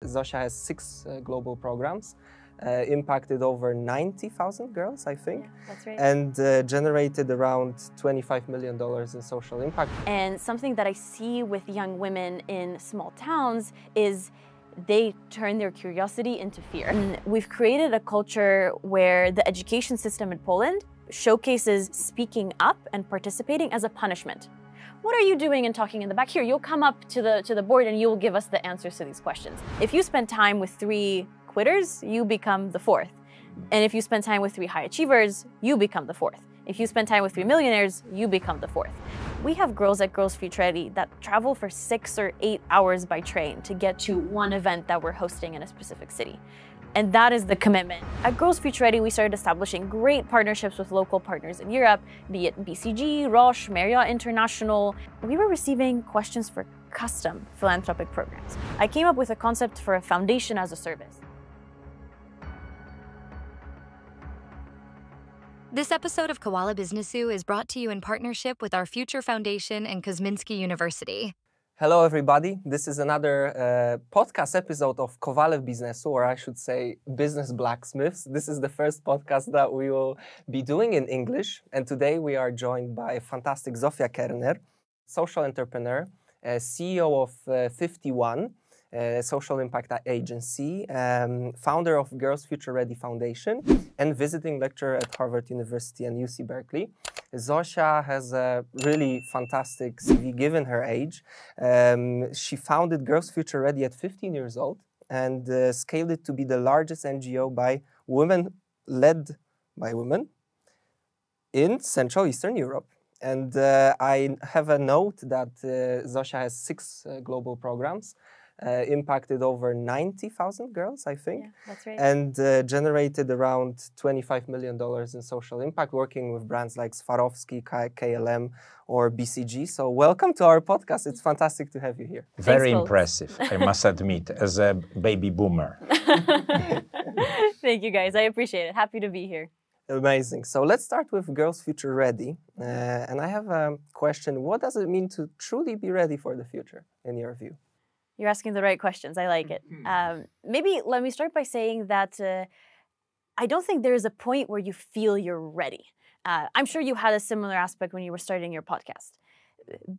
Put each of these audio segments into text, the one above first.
Zofia has 6 global programs, impacted over 90,000 girls, I think. Yeah, that's right. And generated around $25 million in social impact. And something that I see with young women in small towns is they turn their curiosity into fear. And we've created a culture where the education system in Poland showcases speaking up and participating as a punishment. What are you doing and talking in the back? Here, you'll come up to the board and you'll give us the answers to these questions. If you spend time with 3 quitters, you become the 4th. And if you spend time with 3 high achievers, you become the 4th. If you spend time with 3 millionaires, you become the 4th. We have girls at Girls Future Ready that travel for 6 or 8 hours by train to get to one event that we're hosting in a specific city. And that is the commitment. At Girls Future Ready, we started establishing great partnerships with local partners in Europe, be it BCG, Roche, Marriott International. We were receiving questions for custom philanthropic programs. I came up with a concept for a foundation as a service. This episode of Kowale Biznesu is brought to you in partnership with our Future Foundation and Kosminski University. Hello, everybody. This is another podcast episode of Kowale Biznesu, or I should say Business Blacksmiths. This is the first podcast that we will be doing in English. And today we are joined by fantastic Zofia Kierner, social entrepreneur, CEO of 51, social impact agency, founder of Girls Future Ready Foundation, and visiting lecturer at Harvard University and UC Berkeley. Zofia has a really fantastic CV given her age. She founded Girls Future Ready at 15 years old and scaled it to be the largest NGO by women, led by women in Central Eastern Europe. And I have a note that Zofia has 6 global programs, impacted over 90,000 girls, I think. Yeah, that's right. And generated around $25 million in social impact, working with brands like Swarovski, KLM, or BCG. So welcome to our podcast. It's fantastic to have you here. Very Thanks, impressive, I must admit, as a baby boomer. Thank you, guys. I appreciate it. Happy to be here. Amazing. So let's start with Girls Future Ready. And I have a question. What does it mean to truly be ready for the future, in your view? You're asking the right questions. I like it. Maybe let me start by saying that I don't think there is a point where you feel you're ready. I'm sure you had a similar aspect when you were starting your podcast.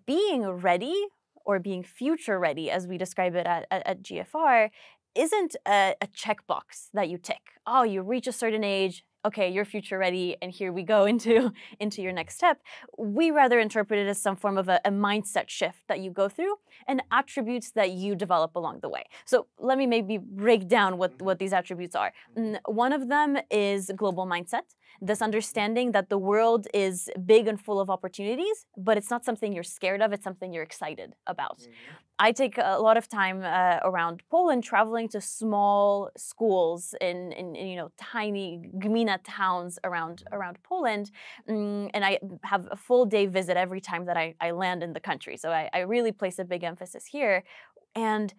Being ready, or being future ready, as we describe it at GFR, isn't a checkbox that you tick. Oh, you reach a certain age, okay, you're future ready, and here we go into your next step. We rather interpret it as some form of a mindset shift that you go through and attributes that you develop along the way. So let me maybe break down what these attributes are. One of them is global mindset, this understanding that the world is big and full of opportunities, but it's not something you're scared of, it's something you're excited about. I take a lot of time around Poland, traveling to small schools in tiny gmina towns around Poland, and I have a full day visit every time that I land in the country. So I really place a big emphasis here, and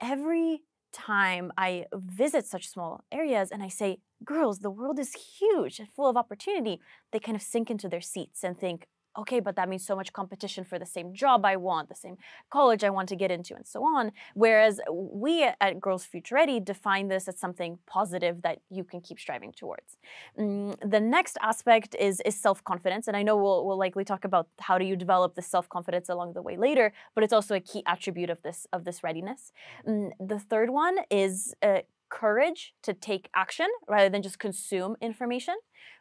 every time I visit such small areas and I say, girls, the world is huge and full of opportunity, they kind of sink into their seats and think, okay, but that means so much competition for the same job I want, the same college I want to get into, and so on. Whereas we at Girls Future Ready define this as something positive that you can keep striving towards. The next aspect is self-confidence, and I know we'll likely talk about how do you develop this self-confidence along the way later, but it's also a key attribute of this readiness. The third one is courage to take action rather than just consume information.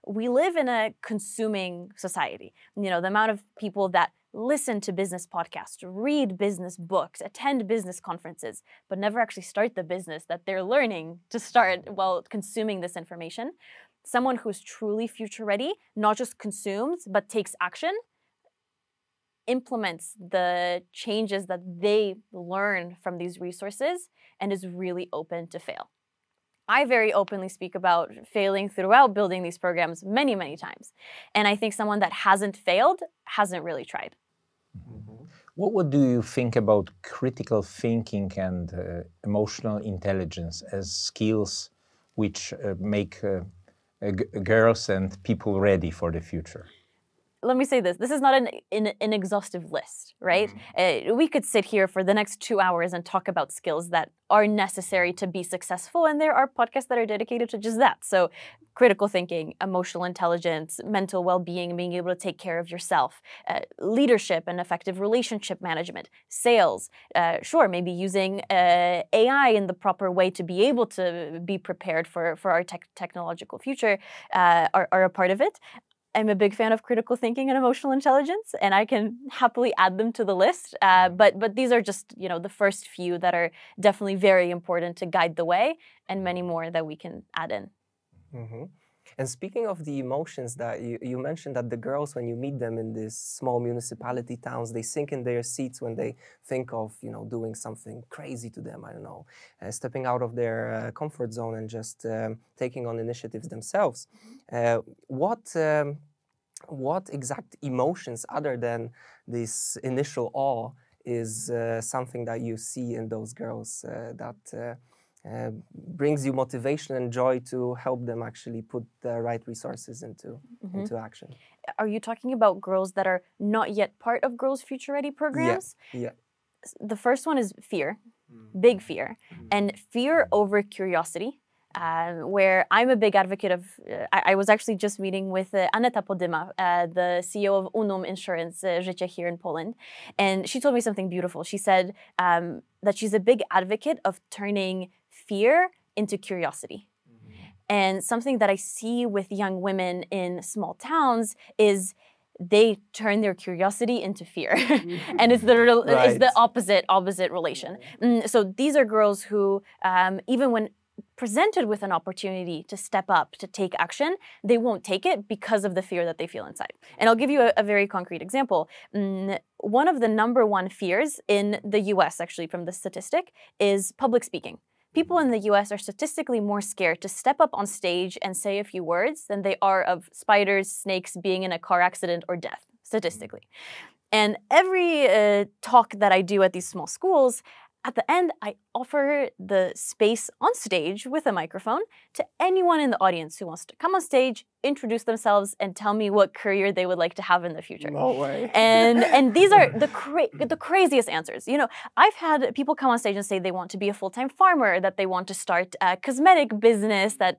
We live in a consuming society. The amount of people that listen to business podcasts, read business books, attend business conferences, but never actually start the business that they're learning to start while consuming this information. Someone who's truly future ready, not just consumes, but takes action, implements the changes that they learn from these resources, and is really open to fail. I very openly speak about failing throughout building these programs many, many times. And I think someone that hasn't failed hasn't really tried. What do you think about critical thinking and emotional intelligence as skills which make girls and people ready for the future? let me say this. This is not an exhaustive list, right? We could sit here for the next 2 hours and talk about skills that are necessary to be successful. And there are podcasts that are dedicated to just that. So critical thinking, emotional intelligence, mental well-being, being able to take care of yourself, leadership and effective relationship management, sales, sure, maybe using AI in the proper way to be able to be prepared for our technological future are a part of it. I'm a big fan of critical thinking and emotional intelligence, and I can happily add them to the list. But these are just, the first few that are definitely very important to guide the way, and many more that we can add in. Mm-hmm. And speaking of the emotions that you mentioned that the girls, when you meet them in these small municipality towns, they sink in their seats when they think of, doing something crazy to them, I don't know, stepping out of their comfort zone and just taking on initiatives themselves. What exact emotions other than this initial awe is something that you see in those girls that brings you motivation and joy to help them actually put the right resources into action? Are you talking about girls that are not yet part of Girls Future Ready programs? Yeah. The first one is fear, big fear, and fear over curiosity. Where I'm a big advocate of, I was actually just meeting with Aneta Podyma, the CEO of Unum Insurance Życia here in Poland, and she told me something beautiful. She said that she's a big advocate of turning fear into curiosity. And something that I see with young women in small towns is they turn their curiosity into fear. And it's the opposite relation. So these are girls who, even when presented with an opportunity to step up, to take action, they won't take it because of the fear that they feel inside. And I'll give you a very concrete example. One of the #1 fears in the US, actually, from the statistic, is public speaking. People in the US are statistically more scared to step up on stage and say a few words than they are of spiders, snakes, being in a car accident, or death, statistically. And every talk that I do at these small schools, at the end, I offer the space on stage with a microphone to anyone in the audience who wants to come on stage, introduce themselves, and tell me what career they would like to have in the future. No way. And these are the craziest answers. I've had people come on stage and say they want to be a full-time farmer, that they want to start a cosmetic business, that,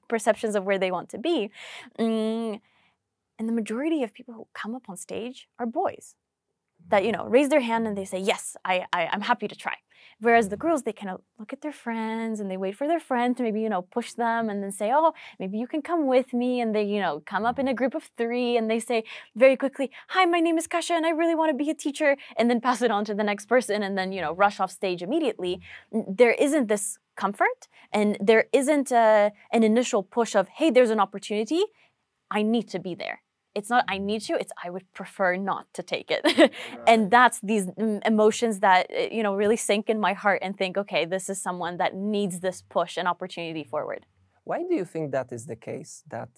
perceptions of where they want to be. And the majority of people who come up on stage are boys that, raise their hand and they say, yes, I'm happy to try. Whereas the girls, they kind of look at their friends and they wait for their friend to maybe, push them and then say, oh, maybe you can come with me. And they, come up in a group of 3 and they say very quickly, hi, my name is Kasia and I really want to be a teacher, and then pass it on to the next person and then, rush off stage immediately. There isn't this comfort, and there isn't an initial push of, hey, there's an opportunity, I need to be there. It's not I need to, it's I would prefer not to take it. And that's these emotions that, really sink in my heart and think, okay, this is someone that needs this push and opportunity forward. Why do you think that is the case, that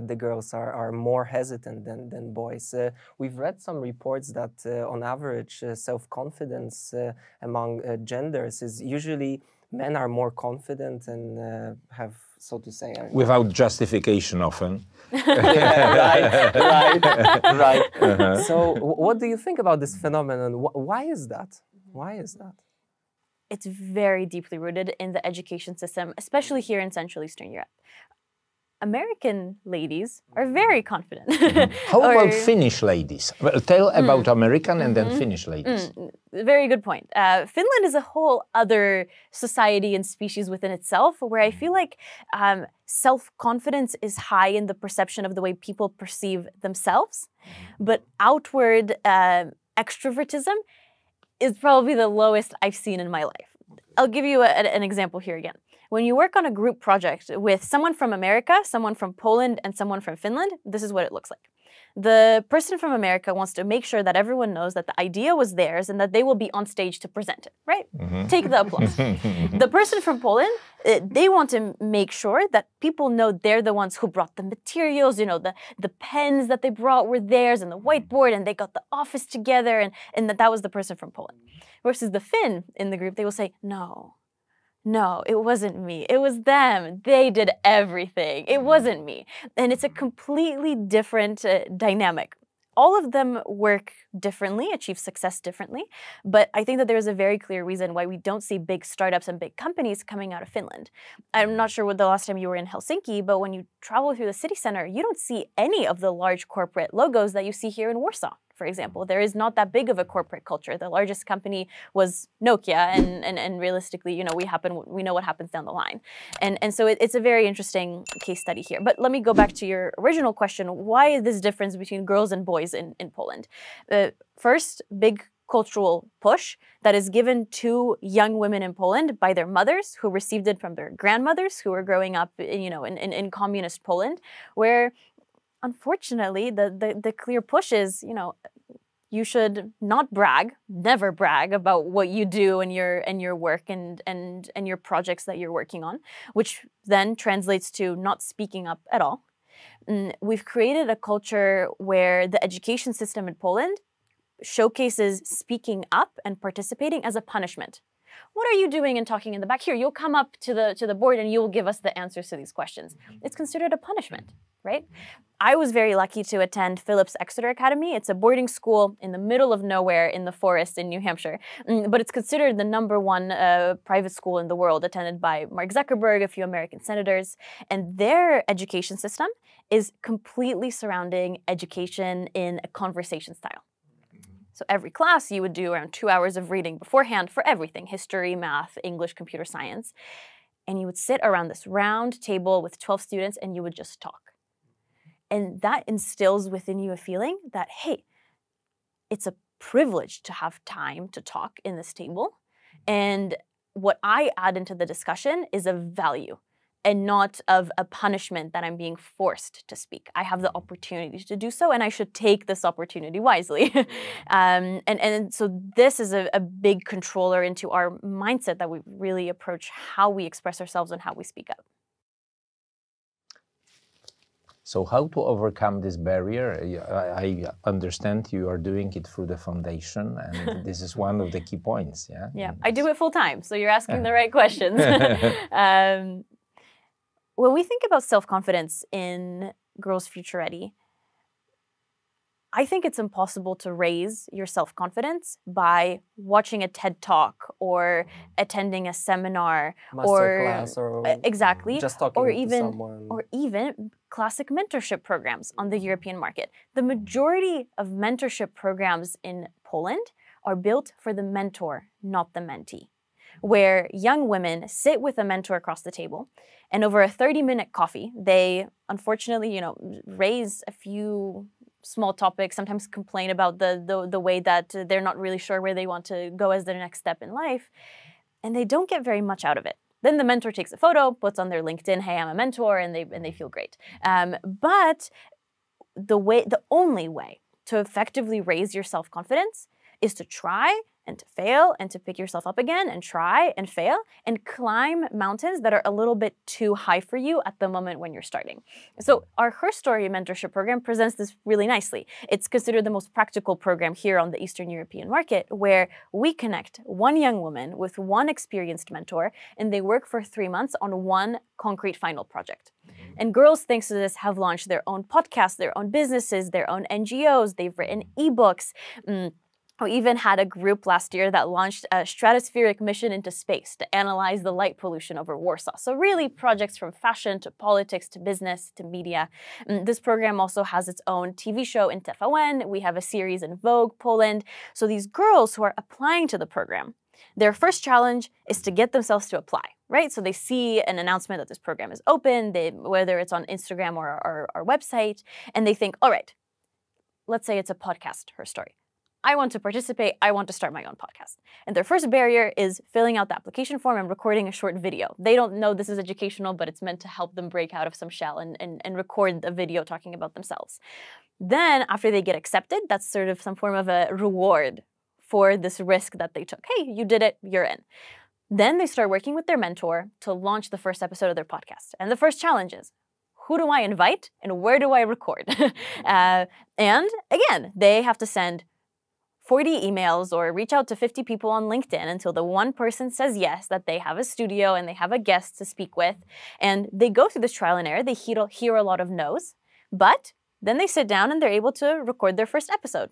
the girls are more hesitant than boys? We've read some reports that on average self-confidence among genders is usually men are more confident and have, so to say... Without justification often. Right. So what do you think about this phenomenon? Why is that? Why is that? It's very deeply rooted in the education system, especially here in Central Eastern Europe. American ladies are very confident. How about Finnish ladies? Well, tell about American and then Finnish ladies. Very good point. Finland is a whole other society and species within itself, where I feel like self-confidence is high in the perception of the way people perceive themselves, but outward extrovertism is probably the lowest I've seen in my life. I'll give you an example here again. When you work on a group project with someone from America, someone from Poland, and someone from Finland, this is what it looks like. The person from America wants to make sure that everyone knows that the idea was theirs and that they will be on stage to present it, right? Take the applause. The person from Poland, they want to make sure that people know they're the ones who brought the materials, the pens that they brought were theirs, and the whiteboard, and they got the office together, and that was the person from Poland. Versus the Finn in the group, they will say, no, no, it wasn't me. It was them. They did everything. It wasn't me. And it's a completely different dynamic. All of them work differently, achieve success differently, but I think that there's a very clear reason why we don't see big startups and big companies coming out of Finland. I'm not sure what the last time you were in Helsinki, but when you travel through the city center, you don't see any of the large corporate logos that you see here in Warsaw, for example. There is not that big of a corporate culture. The largest company was Nokia, and realistically, you know, we know what happens down the line. And so it's a very interesting case study here. But let me go back to your original question. Why is this difference between girls and boys in Poland? First, big cultural push that is given to young women in Poland by their mothers, who received it from their grandmothers, who were growing up, you know, in communist Poland, where unfortunately the clear push is, you know, you should not brag, never brag about what you do and your work and your projects that you're working on, which then translates to not speaking up at all. We've created a culture where the education system in Poland showcases speaking up and participating as a punishment. What are you doing and talking in the back? Here, you'll come up to the board and you will give us the answers to these questions. It's considered a punishment, right? I was very lucky to attend Phillips Exeter Academy. It's a boarding school in the middle of nowhere in the forest in New Hampshire, but it's considered the #1 private school in the world, attended by Mark Zuckerberg, a few American senators, and their education system is completely surrounding education in a conversation style. So every class you would do around 2 hours of reading beforehand for everything, history, math, English, computer science. And you would sit around this round table with 12 students and you would just talk. And that instills within you a feeling that, hey, it's a privilege to have time to talk in this table. And what I add into the discussion is a value, and not of a punishment that I'm being forced to speak. I have the opportunity to do so, and I should take this opportunity wisely. And so this is a big controller into our mindset that we really approach how we express ourselves and how we speak up. So how to overcome this barrier? I understand you are doing it through the foundation, and this is one of the key points, yeah? Yeah, I do it full time, so you're asking the right questions. When we think about self-confidence in Girls Future Ready, I think it's impossible to raise your self-confidence by watching a TED Talk or attending a seminar Masterclass or exactly, just talking to someone. or even classic mentorship programs on the European market. The majority of mentorship programs in Poland are built for the mentor, not the mentee, where young women sit with a mentor across the table, and over a 30-minute coffee, they unfortunately, you know, raise a few small topics, sometimes complain about the way that they're not really sure where they want to go as their next step in life, and they don't get very much out of it. Then the mentor takes a photo, puts on their LinkedIn, hey, I'm a mentor, and they feel great. But the only way to effectively raise your self-confidence is to try and to fail and to pick yourself up again and try and fail and climb mountains that are a little bit too high for you at the moment when you're starting. So our Her Story mentorship program presents this really nicely. It's considered the most practical program here on the Eastern European market, where we connect one young woman with one experienced mentor, and they work for 3 months on one concrete final project. And girls, thanks to this, have launched their own podcasts, their own businesses, their own NGOs. They've written ebooks. We even had a group last year that launched a stratospheric mission into space to analyze the light pollution over Warsaw. So really projects from fashion to politics to business to media. This program also has its own TV show in TVN. We have a series in Vogue Poland. So these girls who are applying to the program, their first challenge is to get themselves to apply, right? So they see an announcement that this program is open, whether it's on Instagram or our website, and they think, all right, let's say it's a podcast, Her Story. I want to participate, I want to start my own podcast. And their first barrier is filling out the application form and recording a short video. They don't know this is educational, but it's meant to help them break out of some shell and record a video talking about themselves. Then after they get accepted, that's sort of some form of a reward for this risk that they took. Hey, you did it, you're in. Then they start working with their mentor to launch the first episode of their podcast. And the first challenge is, who do I invite and where do I record? And again, they have to send 40 emails or reach out to 50 people on LinkedIn until the one person says yes, that they have a studio and they have a guest to speak with. And they go through this trial and error. They hear a lot of no's, but then they sit down and they're able to record their first episode.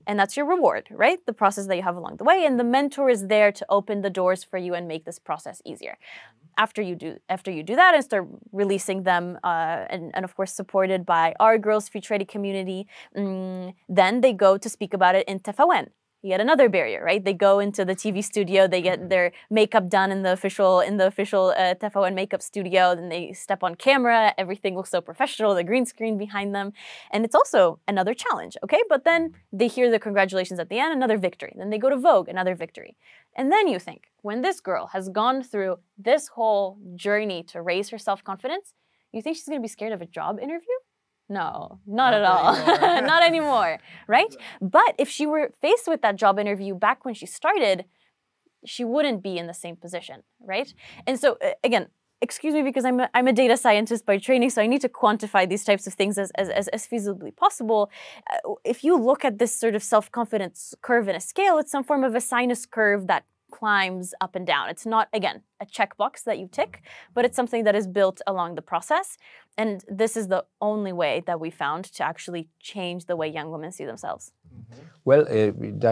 And that's your reward, right? The process that you have along the way. And the mentor is there to open the doors for you and make this process easier. After you do that and start releasing them, and of course supported by our Girls Future Ready community, then they go to speak about it in TVN. Yet another barrier, right? They go into the TV studio, they get their makeup done in the official TVN makeup studio, then they step on camera, everything looks so professional, the green screen behind them, and it's also another challenge, okay? But then they hear the congratulations at the end, another victory. Then they go to Vogue, another victory. And then you think, when this girl has gone through this whole journey to raise her self-confidence, you think she's gonna be scared of a job interview? No, not at all. Not anymore, right? But if she were faced with that job interview back when she started, she wouldn't be in the same position, right? And so, again, excuse me, because I'm a data scientist by training, so I need to quantify these types of things as feasibly possible. If you look at this sort of self-confidence curve in a scale, it's some form of a sinus curve that climbs up and down. It's not, again, a checkbox that you tick, but it's something that is built along the process. And this is the only way that we found to actually change the way young women see themselves. Well,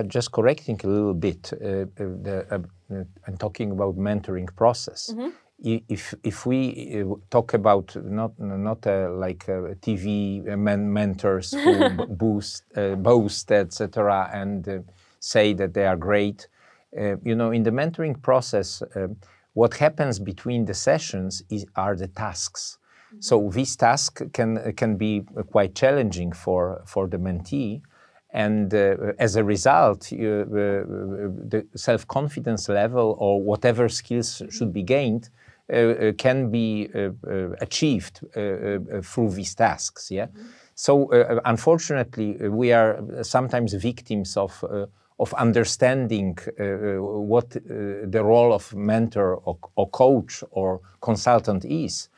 just correcting a little bit, I'm talking about mentoring process. If we talk about not like TV mentors who boast, etc., and say that they are great, you know, in the mentoring process, what happens between the sessions are the tasks. So these tasks can be quite challenging for the mentee, and as a result, the self-confidence level or whatever skills should be gained can be achieved through these tasks. Yeah. So unfortunately, we are sometimes victims of understanding what the role of mentor or coach or consultant is,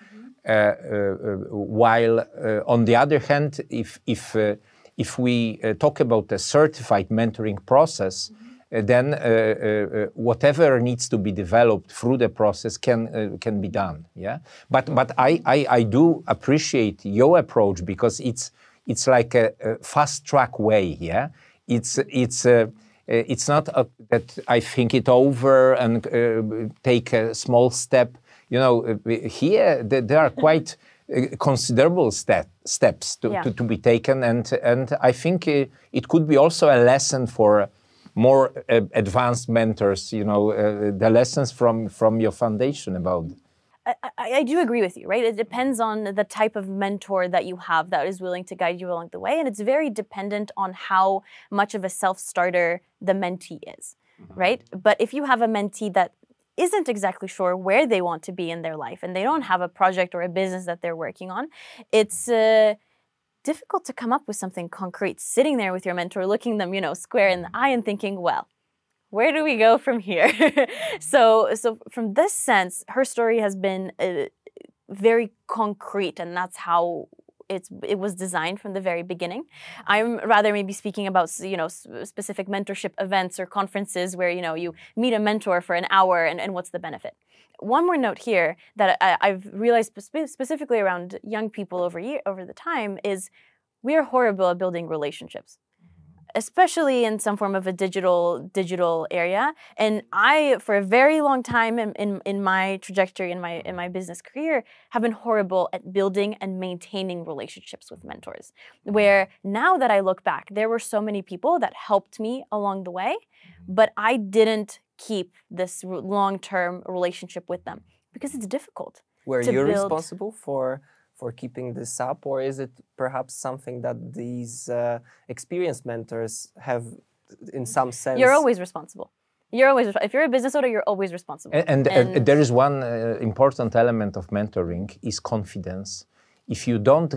while on the other hand, if we talk about a certified mentoring process, then whatever needs to be developed through the process can be done. Yeah, but I do appreciate your approach, because it's like a fast track way. Yeah, it's not that I think it over and take a small step. You know, here there are quite considerable steps to be taken, and I think it could be also a lesson for more advanced mentors. You know, the lessons from your foundation about. I do agree with you, right? It depends on the type of mentor that you have that is willing to guide you along the way. And it's very dependent on how much of a self-starter the mentee is, right? But if you have a mentee that isn't exactly sure where they want to be in their life and they don't have a project or a business that they're working on, it's difficult to come up with something concrete, sitting there with your mentor, looking them, you know, square in the eye and thinking, well, where do we go from here? So from this sense, her story has been very concrete, and that's how it was designed from the very beginning. I'm rather maybe speaking about, you know, specific mentorship events or conferences where, you know, you meet a mentor for an hour and what's the benefit. One more note here that I've realized specifically around young people over the time is we are horrible at building relationships, especially in some form of a digital area. And I, for a very long time in my trajectory, in my business career, have been horrible at building and maintaining relationships with mentors. Where now that I look back, there were so many people that helped me along the way, but I didn't keep this long-term relationship with them because it's difficult. Were you responsible for keeping this up, or is it perhaps something that these experienced mentors have in some sense? You're always responsible. If you're a business owner, you're always responsible. And there is one important element of mentoring is confidence. If you don't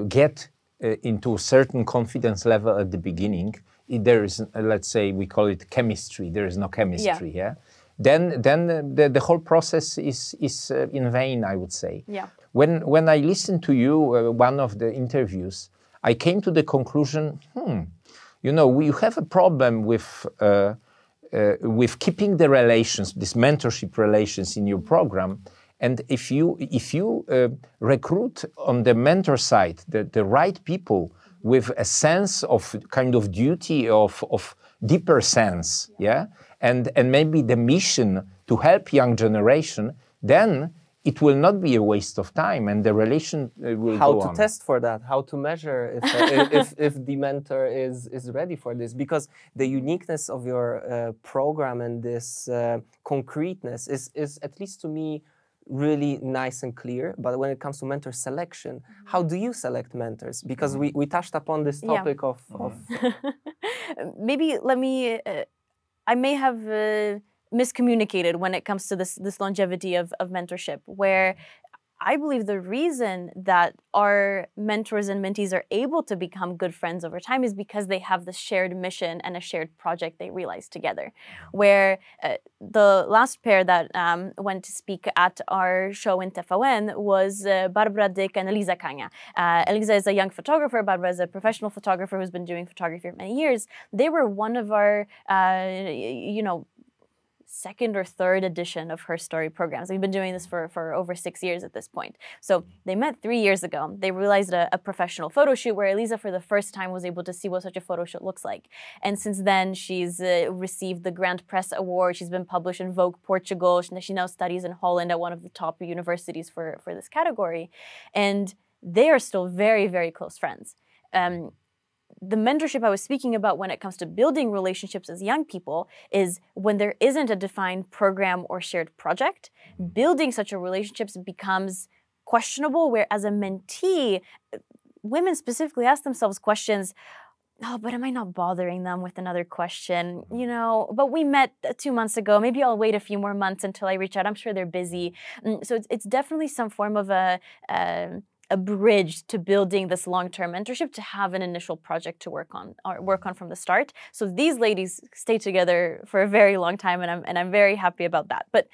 get into a certain confidence level at the beginning, there is, let's say, we call it chemistry. There is no chemistry. Yeah. Then the whole process is in vain, I would say. Yeah. When I listened to you, one of the interviews, I came to the conclusion, you know, we have a problem with keeping the relations, these mentorship relations in your program. And if you recruit on the mentor side the right people with a sense of kind of duty, of deeper sense, yeah, and maybe the mission to help young generation, then it will not be a waste of time, and the relation will how go to on. test for that, how to measure if the mentor is ready for this, because the uniqueness of your program and this concreteness is at least to me really nice and clear. But when it comes to mentor selection, how do you select mentors? Because we touched upon this topic of maybe let me I may have miscommunicated when it comes to this longevity of mentorship, where I believe the reason that our mentors and mentees are able to become good friends over time is because they have this shared mission and a shared project they realize together. Where the last pair that went to speak at our show in TVN was Barbara Dyck and Eliza Kania. Eliza is a young photographer. Barbara is a professional photographer who's been doing photography for many years. They were one of our, second or third edition of Her Story programs. We've been doing this for over 6 years at this point. So they met 3 years ago. They realized a professional photo shoot where Eliza for the first time was able to see what such a photo shoot looks like. And since then, she's received the Grand Press Award. She's been published in Vogue Portugal. She now studies in Holland at one of the top universities for this category. And they are still very, very close friends. The mentorship I was speaking about when it comes to building relationships as young people is when there isn't a defined program or shared project, building such a relationships becomes questionable, where as a mentee, women specifically ask themselves questions, oh, but am I not bothering them with another question? You know, but we met 2 months ago. Maybe I'll wait a few more months until I reach out. I'm sure they're busy. So it's definitely some form of a bridge to building this long-term mentorship, to have an initial project to work on from the start. So these ladies stay together for a very long time, and I'm very happy about that. But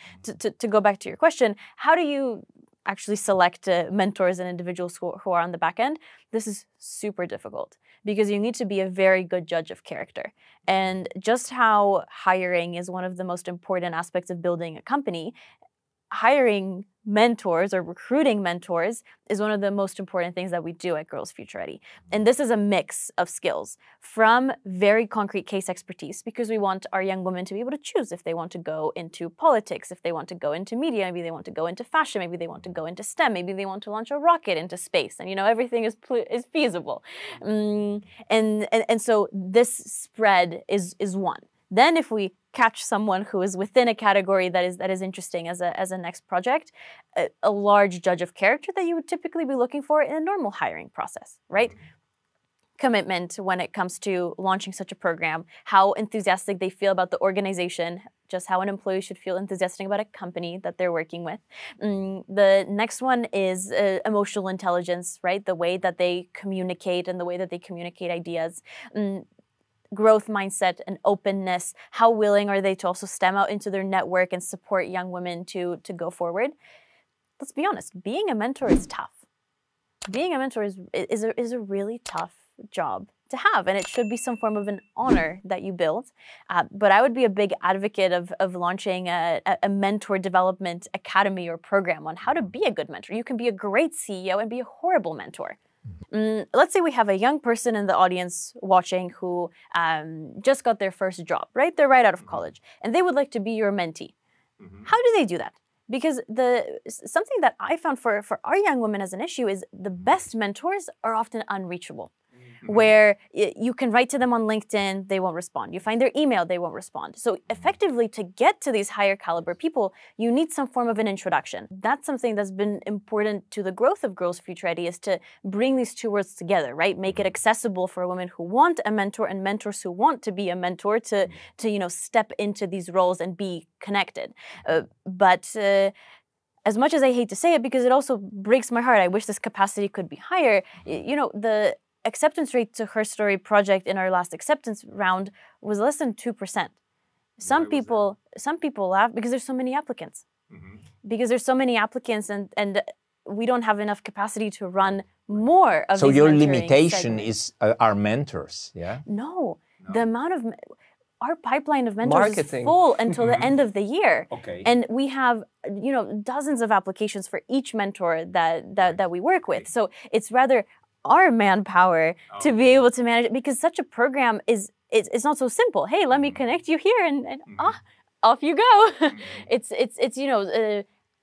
to go back to your question, how do you actually select mentors and individuals who are on the back end? This is super difficult because you need to be a very good judge of character. And just how hiring is one of the most important aspects of building a company, hiring mentors or recruiting mentors is one of the most important things that we do at Girls Future Ready. And this is a mix of skills, from very concrete case expertise, because we want our young women to be able to choose if they want to go into politics, if they want to go into media, maybe they want to go into fashion, maybe they want to go into STEM, maybe they want to launch a rocket into space, and everything is feasible. And so this spread is one. Then if we catch someone who is within a category that is interesting as a next project, a large judge of character that you would typically be looking for in a normal hiring process, right? Commitment when it comes to launching such a program, how enthusiastic they feel about the organization, just how an employee should feel enthusiastic about a company that they're working with. The next one is emotional intelligence, right? The way that they communicate and the way that they communicate ideas. Growth mindset and openness. How willing are they to also stem out into their network and support young women to go forward? Let's be honest, being a mentor is tough. Being a mentor is a really tough job to have, and it should be some form of an honor that you build. But I would be a big advocate of launching a mentor development academy or program on how to be a good mentor. You can be a great CEO and be a horrible mentor. Let's say we have a young person in the audience watching who just got their first job, right? They're right out of college, and they would like to be your mentee. How do they do that? Because something that I found for our young women as an issue is the best mentors are often unreachable. Where you can write to them on LinkedIn, they won't respond. You find their email, they won't respond. So effectively, to get to these higher caliber people, you need some form of an introduction. That's something that's been important to the growth of Girls Future Ready, is to bring these two worlds together, right? Make it accessible for women who want a mentor and mentors who want to be a mentor to step into these roles and be connected. But as much as I hate to say it, because it also breaks my heart, I wish this capacity could be higher. The acceptance rate to Her Story project in our last acceptance round was less than 2%. Some people laugh because there's so many applicants. Because there's so many applicants, and we don't have enough capacity to run more of So these your mentoring limitation segments. is our mentors, yeah? No, the amount of our pipeline of mentors is Marketing. full until the end of the year. Okay. And we have, dozens of applications for each mentor that we work with. So it's rather our manpower to be able to manage it, because such a program it's not so simple. Hey, let me connect you here and off you go. It's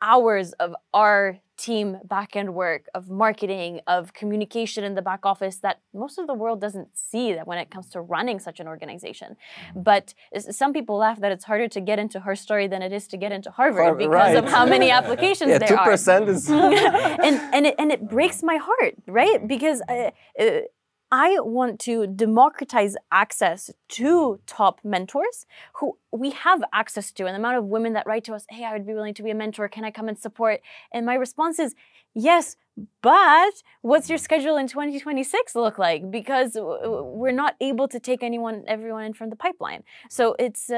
hours of our team back-end work, of marketing, of communication in the back office that most of the world doesn't see that when it comes to running such an organization. But some people laugh that it's harder to get into Her Story than it is to get into Harvard because of how many applications there are. 2% is... and it breaks my heart, right? Because I want to democratize access to top mentors who we have access to, and the amount of women that write to us, hey, I would be willing to be a mentor, can I come and support? And my response is, yes, but what's your schedule in 2026 look like? Because we're not able to take everyone in from the pipeline. So it's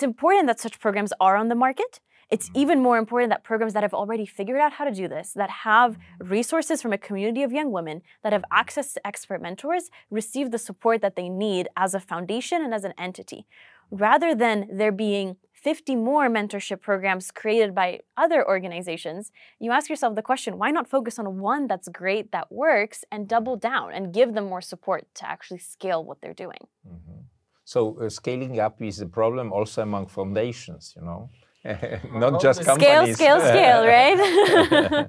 important that such programs are on the market. It's even more important that programs that have already figured out how to do this, that have resources from a community of young women, that have access to expert mentors, receive the support that they need as a foundation and as an entity. Rather than there being 50 more mentorship programs created by other organizations, you ask yourself the question, why not focus on one that's great, that works, and double down and give them more support to actually scale what they're doing? So scaling up is a problem also among foundations, not just companies. Scale, right?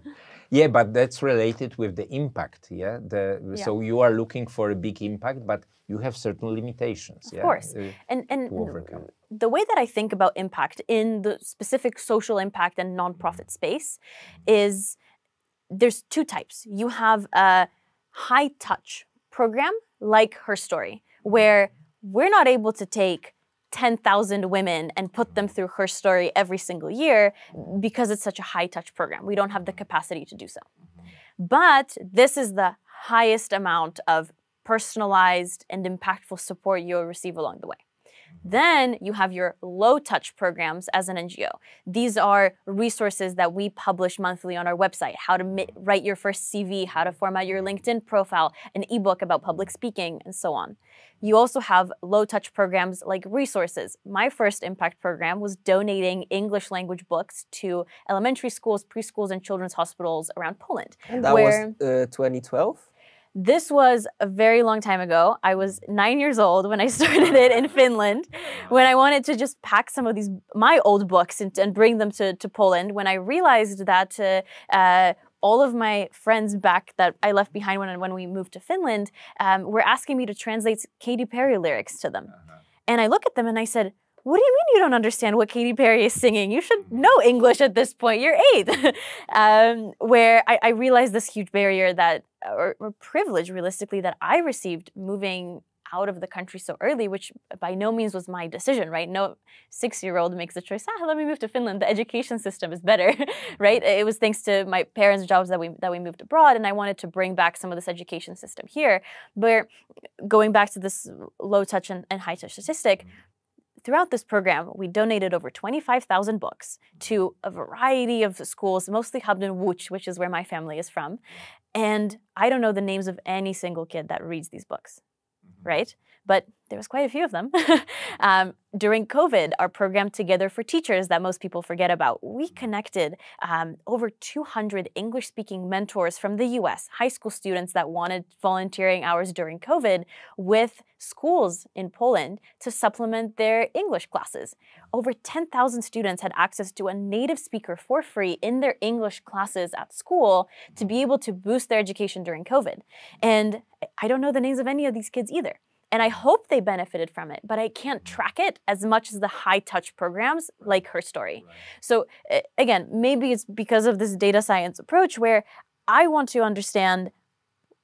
Yeah, but that's related with the impact, yeah? So you are looking for a big impact, but you have certain limitations, Of course. And to overcome. The way that I think about impact in the specific social impact and nonprofit space is there's two types. You have a high-touch program like Her Story, where we're not able to take 10,000 women and put them through Her Story every single year because it's such a high-touch program. We don't have the capacity to do so. But this is the highest amount of personalized and impactful support you'll receive along the way. Then you have your low-touch programs as an NGO. These are resources that we publish monthly on our website, how to write your first CV, how to format your LinkedIn profile, an ebook about public speaking, and so on. You also have low-touch programs like resources. My first impact program was donating English language books to elementary schools, preschools, and children's hospitals around Poland. And that was 2012? This was a very long time ago. I was 9 years old when I started it in Finland, when I wanted to just pack some of my old books and bring them to Poland, when I realized that all of my friends back that I left behind when we moved to Finland were asking me to translate Katy Perry lyrics to them. And I look at them and I said, what do you mean you don't understand what Katy Perry is singing? You should know English at this point. You're 8. Where I realized this huge barrier or privilege, realistically, that I received moving out of the country so early, which by no means was my decision, right? No 6-year-old makes the choice, let me move to Finland. The education system is better, right? It was thanks to my parents' jobs that we moved abroad, and I wanted to bring back some of this education system here. But going back to this low-touch and high-touch statistic, throughout this program, we donated over 25,000 books to a variety of schools, mostly hubbed in Łódź, which is where my family is from. And I don't know the names of any single kid that reads these books, right? But there was quite a few of them. During COVID, our program Together for Teachers that most people forget about, we connected over 200 English-speaking mentors from the US, high school students that wanted volunteering hours during COVID, with schools in Poland to supplement their English classes. Over 10,000 students had access to a native speaker for free in their English classes at school to be able to boost their education during COVID. And I don't know the names of any of these kids either. And I hope they benefited from it, but I can't track it as much as the high-touch programs like Her Story. Right. So again, maybe it's because of this data science approach where I want to understand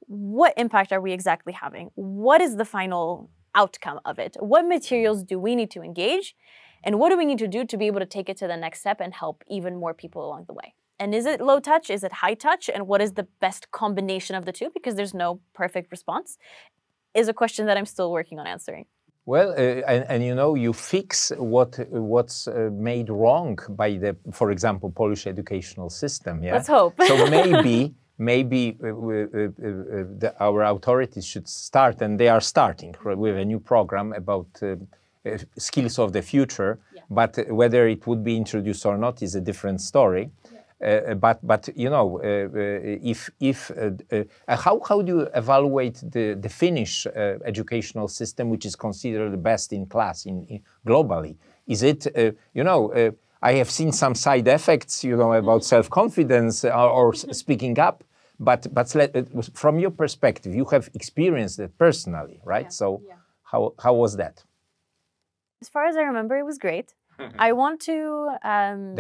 what impact are we exactly having? What is the final outcome of it? What materials do we need to engage? And what do we need to do to be able to take it to the next step and help even more people along the way? And is it low touch? Is it high touch? And what is the best combination of the two? Because there's no perfect response. Is a question that I'm still working on answering. Well, and you fix what's made wrong by the, for example, Polish educational system. Yeah. Let's hope. So maybe our authorities should start, and they are starting with a new program about skills of the future. Yeah. But whether it would be introduced or not is a different story. Yeah. But you know, how do you evaluate the Finnish educational system, which is considered the best in class globally? Is it you know? I have seen some side effects, you know, about self-confidence or speaking up. But from your perspective, you have experienced it personally, right? Yeah. So how was that? As far as I remember, it was great. I want to...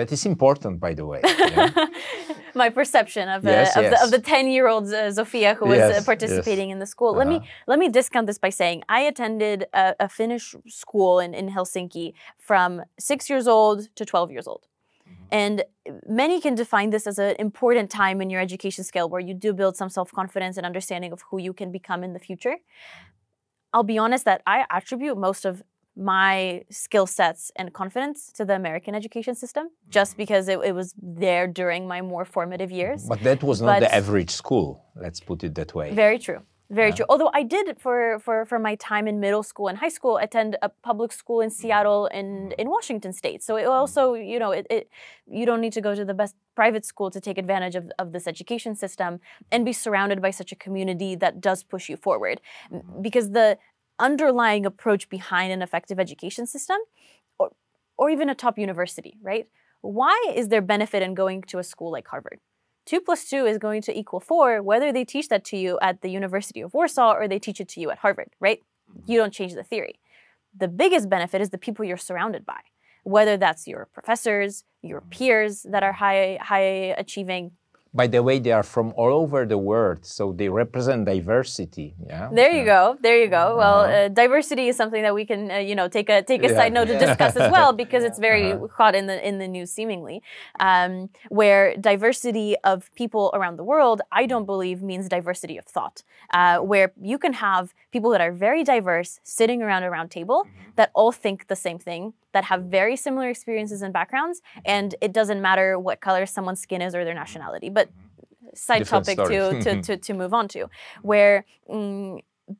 That is important, by the way. Yeah. My perception of the 10-year-old Zofia who was participating in the school. Let me discount this by saying I attended a Finnish school in Helsinki from 6 years old to 12 years old. And many can define this as an important time in your education scale where you do build some self-confidence and understanding of who you can become in the future. I'll be honest that I attribute most of my skill sets and confidence to the American education system, just because it was there during my more formative years. But that was not the average school, let's put it that way. Very true. Very true. Although I did, for my time in middle school and high school, attend a public school in Seattle and in Washington State. So it also, you know, you don't need to go to the best private school to take advantage of this education system and be surrounded by such a community that does push you forward. Because the underlying approach behind an effective education system, or even a top university, right? Why is there benefit in going to a school like Harvard? 2 + 2 is going to equal 4, whether they teach that to you at the University of Warsaw or they teach it to you at Harvard, right? You don't change the theory. The biggest benefit is the people you're surrounded by, whether that's your professors, your peers that are high achieving. By the way, they are from all over the world, so they represent diversity. Yeah. There you go. There you go. Well, diversity is something that we can, you know, take a side note to discuss as well, because it's very hot in the news, seemingly, where diversity of people around the world, I don't believe means diversity of thought, where you can have people that are very diverse sitting around a round table that all think the same thing, that have very similar experiences and backgrounds, and it doesn't matter what color someone's skin is or their nationality. But side topic to move on to, where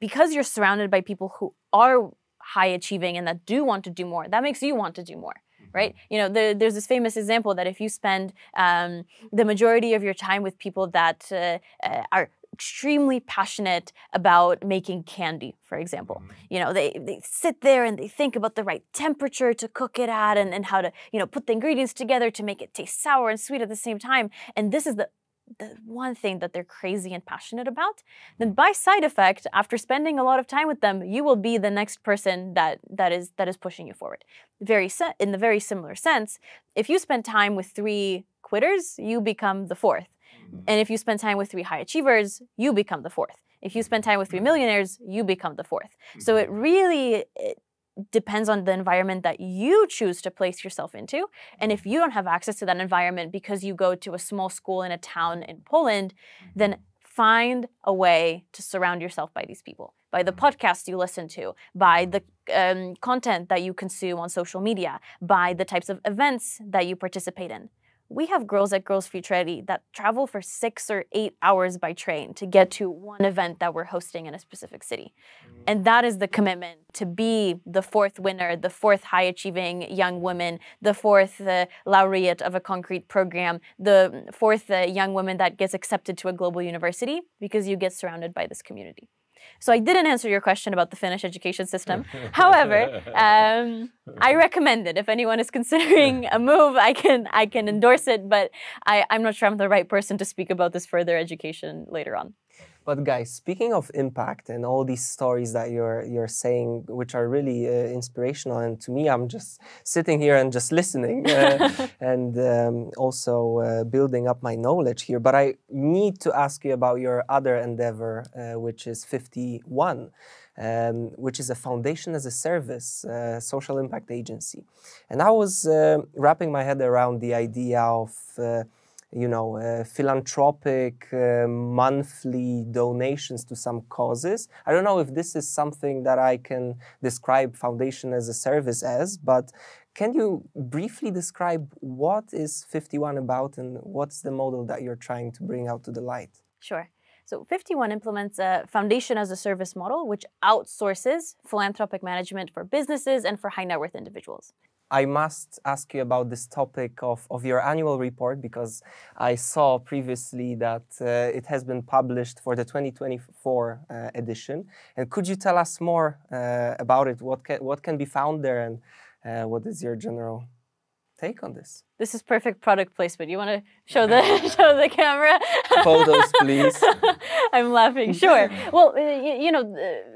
because you're surrounded by people who are high achieving and that do want to do more, that makes you want to do more. Right? You know, there's this famous example that if you spend the majority of your time with people that are extremely passionate about making candy, for example. You know, they sit there and they think about the right temperature to cook it at and how to, you know, put the ingredients together to make it taste sour and sweet at the same time. And this is the one thing that they're crazy and passionate about. Then by side effect, after spending a lot of time with them, you will be the next person that is pushing you forward. In the very similar sense, if you spend time with 3 quitters, you become the 4th. And if you spend time with 3 high achievers, you become the 4th. If you spend time with 3 millionaires, you become the 4th. So it really depends on the environment that you choose to place yourself into. And if you don't have access to that environment because you go to a small school in a town in Poland, then find a way to surround yourself by these people, by the podcasts you listen to, by the content that you consume on social media, by the types of events that you participate in. We have girls at Girls Futurity that travel for 6 or 8 hours by train to get to one event that we're hosting in a specific city. And that is the commitment to be the 4th winner, the 4th high-achieving young woman, the 4th laureate of a concrete program, the 4th young woman that gets accepted to a global university, because you get surrounded by this community. So I didn't answer your question about the Finnish education system. However, I recommend it. If anyone is considering a move, I can endorse it, but I'm not sure I'm the right person to speak about this further education later on. But guys, speaking of impact and all these stories that you're saying, which are really inspirational, and to me, I'm just sitting here and just listening and also building up my knowledge here. But I need to ask you about your other endeavor, which is 51, which is a foundation as a service, social impact agency. And I was wrapping my head around the idea of philanthropic monthly donations to some causes. I don't know if this is something that I can describe foundation as a service as, but can you briefly describe what is 51 about and what's the model that you're trying to bring out to the light? Sure. So 51 implements a foundation as a service model, which outsources philanthropic management for businesses and for high net worth individuals. I must ask you about this topic of your annual report, because I saw previously that it has been published for the 2024 edition. And could you tell us more about it? What can be found there, and what is your general take on this? This is perfect product placement. You want to show the camera? Photos, please. I'm laughing. Sure. Well,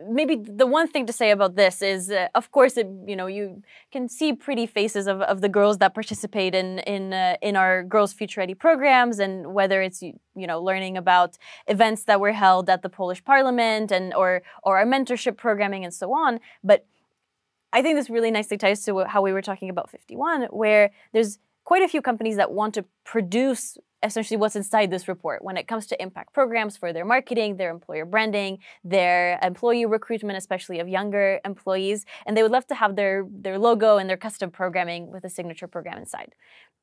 maybe the one thing to say about this is, of course, you can see pretty faces of the girls that participate in our Girls Future Ready programs, and whether it's learning about events that were held at the Polish Parliament or our mentorship programming and so on. But I think this really nicely ties to how we were talking about 51, where there's quite a few companies that want to produce essentially what's inside this report when it comes to impact programs for their marketing, their employer branding, their employee recruitment, especially of younger employees. And they would love to have their logo and their custom programming with a signature program inside.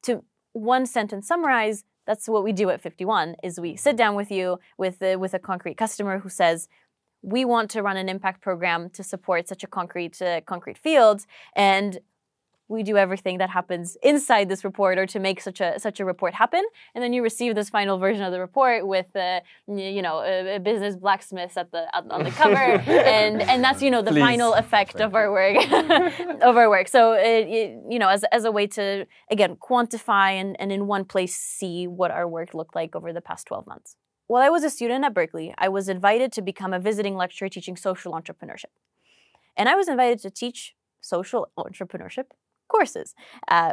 To one sentence summarize, that's what we do at 51, is we sit down with you with a concrete customer who says, we want to run an impact program to support such a concrete field, and we do everything that happens inside this report or to make such a report happen. And then you receive this final version of the report with a business blacksmiths on the cover, and that's the Please. Final effect of our work. So as a way to again quantify and in one place see what our work looked like over the past 12 months. While I was a student at Berkeley, I was invited to become a visiting lecturer teaching social entrepreneurship. And I was invited to teach social entrepreneurship courses,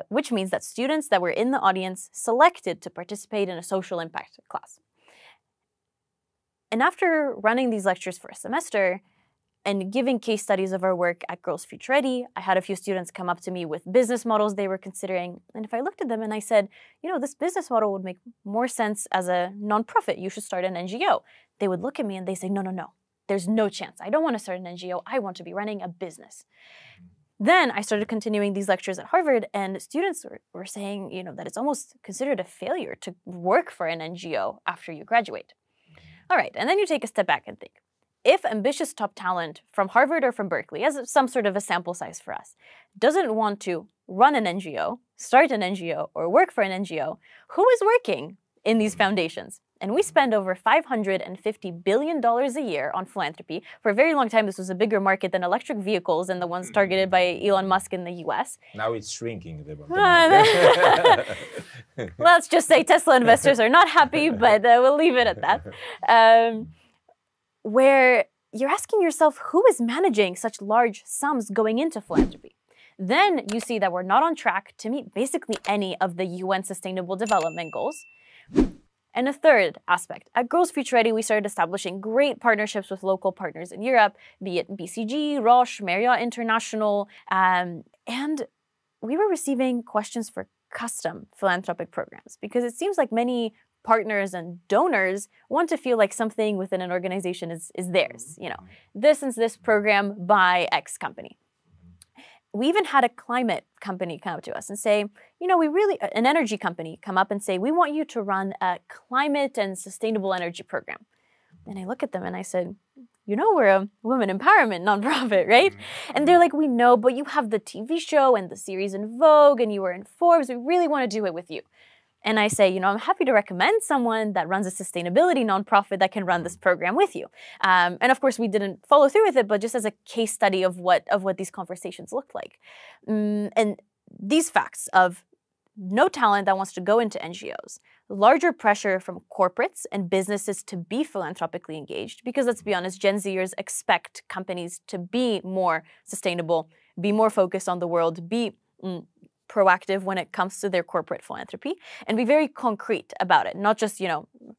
which means that students that were in the audience selected to participate in a social impact class. And after running these lectures for a semester and giving case studies of our work at Girls Future Ready, I had a few students come up to me with business models they were considering. And if I looked at them and I said, this business model would make more sense as a nonprofit, you should start an NGO, they would look at me and they say, no, there's no chance. I don't want to start an NGO. I want to be running a business. Then I started continuing these lectures at Harvard, and students were saying, that it's almost considered a failure to work for an NGO after you graduate. All right, and then you take a step back and think, if ambitious top talent from Harvard or from Berkeley, as some sort of a sample size for us, doesn't want to run an NGO, start an NGO, or work for an NGO, who is working in these foundations? And we spend over $550 billion a year on philanthropy. For a very long time, this was a bigger market than electric vehicles and the ones targeted by Elon Musk in the US. Now it's shrinking. The market. Let's just say Tesla investors are not happy, but we'll leave it at that. Where you're asking yourself, who is managing such large sums going into philanthropy? Then you see that we're not on track to meet basically any of the UN Sustainable Development Goals. And a third aspect, at Girls Future Ready, we started establishing great partnerships with local partners in Europe, be it BCG, Roche, Marriott International, and we were receiving questions for custom philanthropic programs, because it seems like many partners and donors want to feel like something within an organization is theirs. This is this program by X company. We even had a climate company come up to us and say, an energy company come up and say, we want you to run a climate and sustainable energy program. And I look at them and I said, we're a women empowerment nonprofit, right? And they're like, we know, but you have the TV show and the series in Vogue and you were in Forbes. We really want to do it with you. And I say, I'm happy to recommend someone that runs a sustainability nonprofit that can run this program with you. And of course, we didn't follow through with it, but just as a case study of what these conversations looked like. And these facts of no talent that wants to go into NGOs, larger pressure from corporates and businesses to be philanthropically engaged, because let's be honest, Gen Zers expect companies to be more sustainable, be more focused on the world, be proactive when it comes to their corporate philanthropy, and be very concrete about it, not just,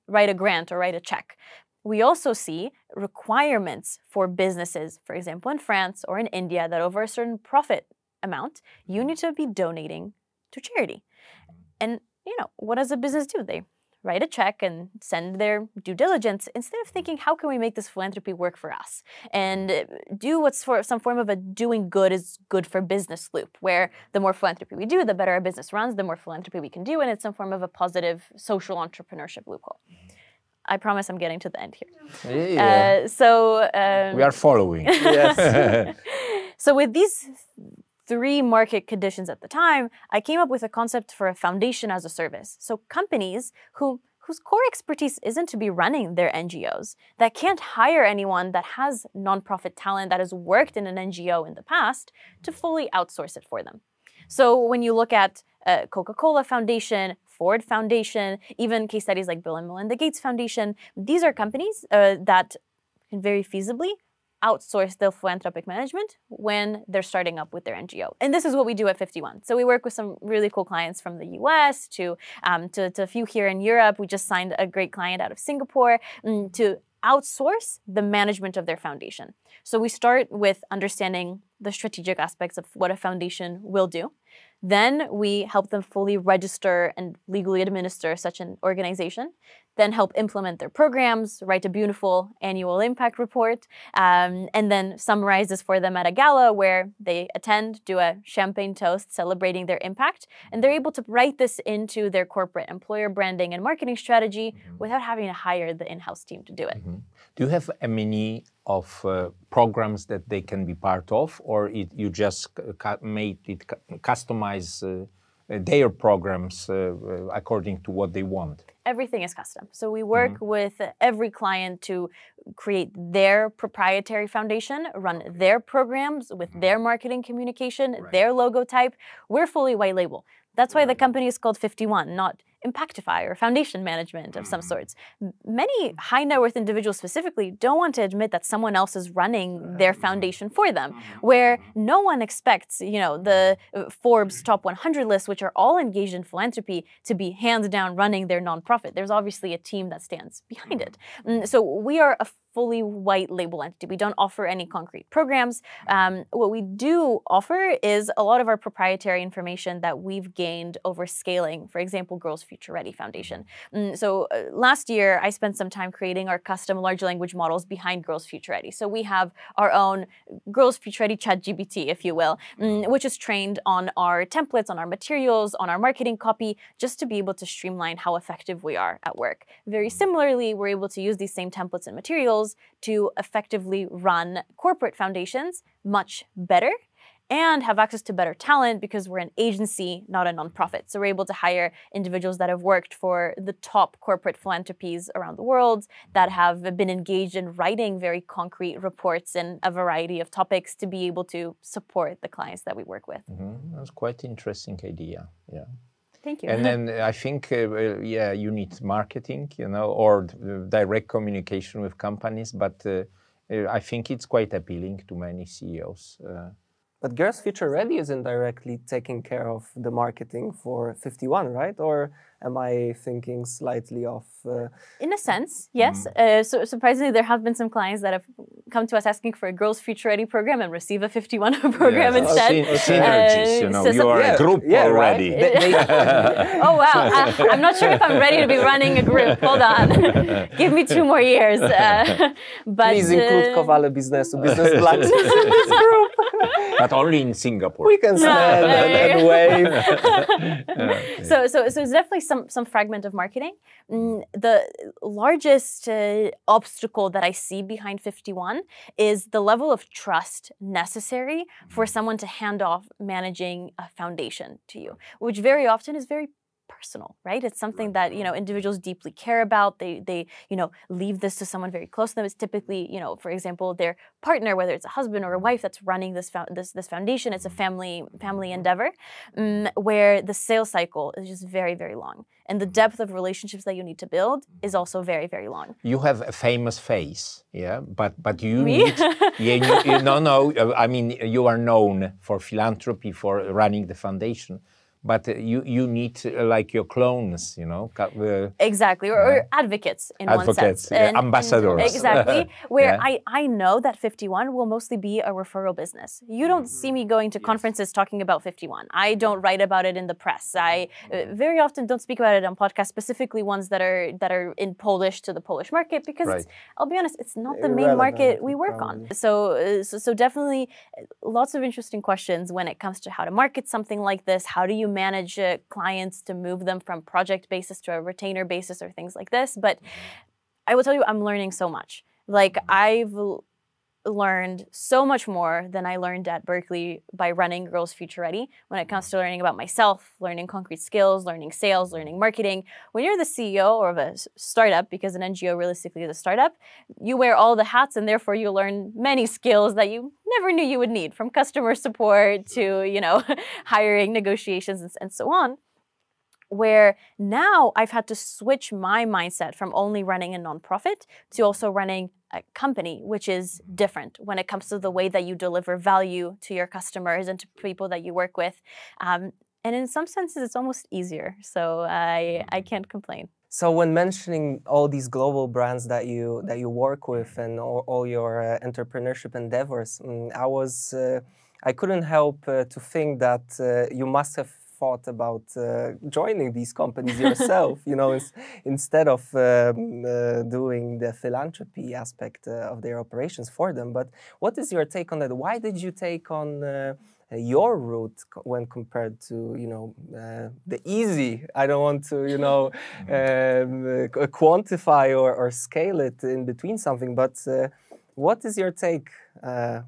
write a grant or write a check. We also see requirements for businesses, for example, in France or in India, that over a certain profit amount, you need to be donating to charity. And, what does a business do? They write a check and send their due diligence instead of thinking, how can we make this philanthropy work for us? And do what's for some form of a doing good is good for business loop, where the more philanthropy we do, the better our business runs, the more philanthropy we can do, and it's some form of a positive social entrepreneurship loophole. I promise I'm getting to the end here. Yeah. We are following. Yes. So with these 3 market conditions at the time, I came up with a concept for a foundation as a service. So companies whose core expertise isn't to be running their NGOs, that can't hire anyone that has nonprofit talent that has worked in an NGO in the past to fully outsource it for them. So when you look at Coca-Cola Foundation, Ford Foundation, even case studies like Bill and Melinda Gates Foundation, these are companies that can very feasibly outsource the philanthropic management when they're starting up with their NGO. And this is what we do at 51. So we work with some really cool clients from the US to a few here in Europe. We just signed a great client out of Singapore to outsource the management of their foundation. So we start with understanding the strategic aspects of what a foundation will do. Then we help them fully register and legally administer such an organization, then help implement their programs, write a beautiful annual impact report, and then summarize this for them at a gala where they attend, do a champagne toast celebrating their impact, and they're able to write this into their corporate employer branding and marketing strategy without having to hire the in-house team to do it. Do you have many of programs that they can be part of, or you just made it customize their programs according to what they want? Everything is custom. So we work with every client to create their proprietary foundation, run their programs with their marketing communication, their logo type. We're fully white label. That's why the company is called 51, not Impactify or foundation management of some sorts. Many high net worth individuals specifically don't want to admit that someone else is running their foundation for them, where no one expects, the Forbes top 100 list, which are all engaged in philanthropy, to be hands down running their nonprofit. There's obviously a team that stands behind it. So we are a fully white label entity. We don't offer any concrete programs. What we do offer is a lot of our proprietary information that we've gained over scaling, for example, Girls Future Ready Foundation. So last year, I spent some time creating our custom large language models behind Girls Future Ready. So we have our own Girls Future Ready ChatGPT, if you will, which is trained on our templates, on our materials, on our marketing copy, just to be able to streamline how effective we are at work. Very similarly, we're able to use these same templates and materials to effectively run corporate foundations much better and have access to better talent because we're an agency, not a nonprofit. So we're able to hire individuals that have worked for the top corporate philanthropies around the world, that have been engaged in writing very concrete reports in a variety of topics to be able to support the clients that we work with. That's quite an interesting idea, yeah. Thank you. And then I think, you need marketing, or direct communication with companies, but I think it's quite appealing to many CEOs. But Girls Future Ready isn't directly taking care of the marketing for 51, right? Or am I thinking slightly off? In a sense, yes. So surprisingly, there have been some clients that have come to us asking for a Girls Future Ready program and receive a 51 program instead. Synergies, you are a group already. Right? Oh, wow. I'm not sure if I'm ready to be running a group. Hold on. Give me 2 more years. But please include Kowale Biznesu, Business Blacks in this group. But only in Singapore. We can stand and wave. So it's definitely some fragment of marketing. The largest obstacle that I see behind 51 is the level of trust necessary for someone to hand off managing a foundation to you, which very often is very personal, right? It's something that, individuals deeply care about. They leave this to someone very close to them. It's typically, for example, their partner, whether it's a husband or a wife that's running this foundation. It's a family endeavor where the sales cycle is just very, very long. And the depth of relationships that you need to build is also very, very long. You have a famous face, yeah, but you need, I mean, you are known for philanthropy, for running the foundation. But you need like your clones, Exactly, or advocates in one sense. Ambassadors. Exactly, where I know that 51 will mostly be a referral business. You don't see me going to conferences talking about 51. I don't write about it in the press. I very often don't speak about it on podcasts, specifically ones that are in Polish to the Polish market, because I'll be honest, it's not the main market we work on. So definitely lots of interesting questions when it comes to how to market something like this. How do you manage clients to move them from project basis to a retainer basis or things like this? But I will tell you, I'm learning so much. Like, I've learned so much more than I learned at Berkeley by running Girls Future Ready when it comes to learning about myself, learning concrete skills, learning sales, learning marketing. When you're the CEO of a startup, because an NGO realistically is a startup, you wear all the hats and therefore you learn many skills that you never knew you would need, from customer support to, you know, hiring, negotiations, and so on. Where now I've had to switch my mindset from only running a nonprofit to also running a company, which is different when it comes to the way that you deliver value to your customers and to people that you work with. And in some senses, it's almost easier. So I can't complain. So when mentioning all these global brands that you work with and all your entrepreneurship endeavors, I couldn't help to think that you must have thought about joining these companies yourself, you know, instead of doing the philanthropy aspect of their operations for them. But what is your take on that? Why did you take on your route when compared to, you know, the easy? I don't want to, you know, quantify or scale it in between something, but what is your take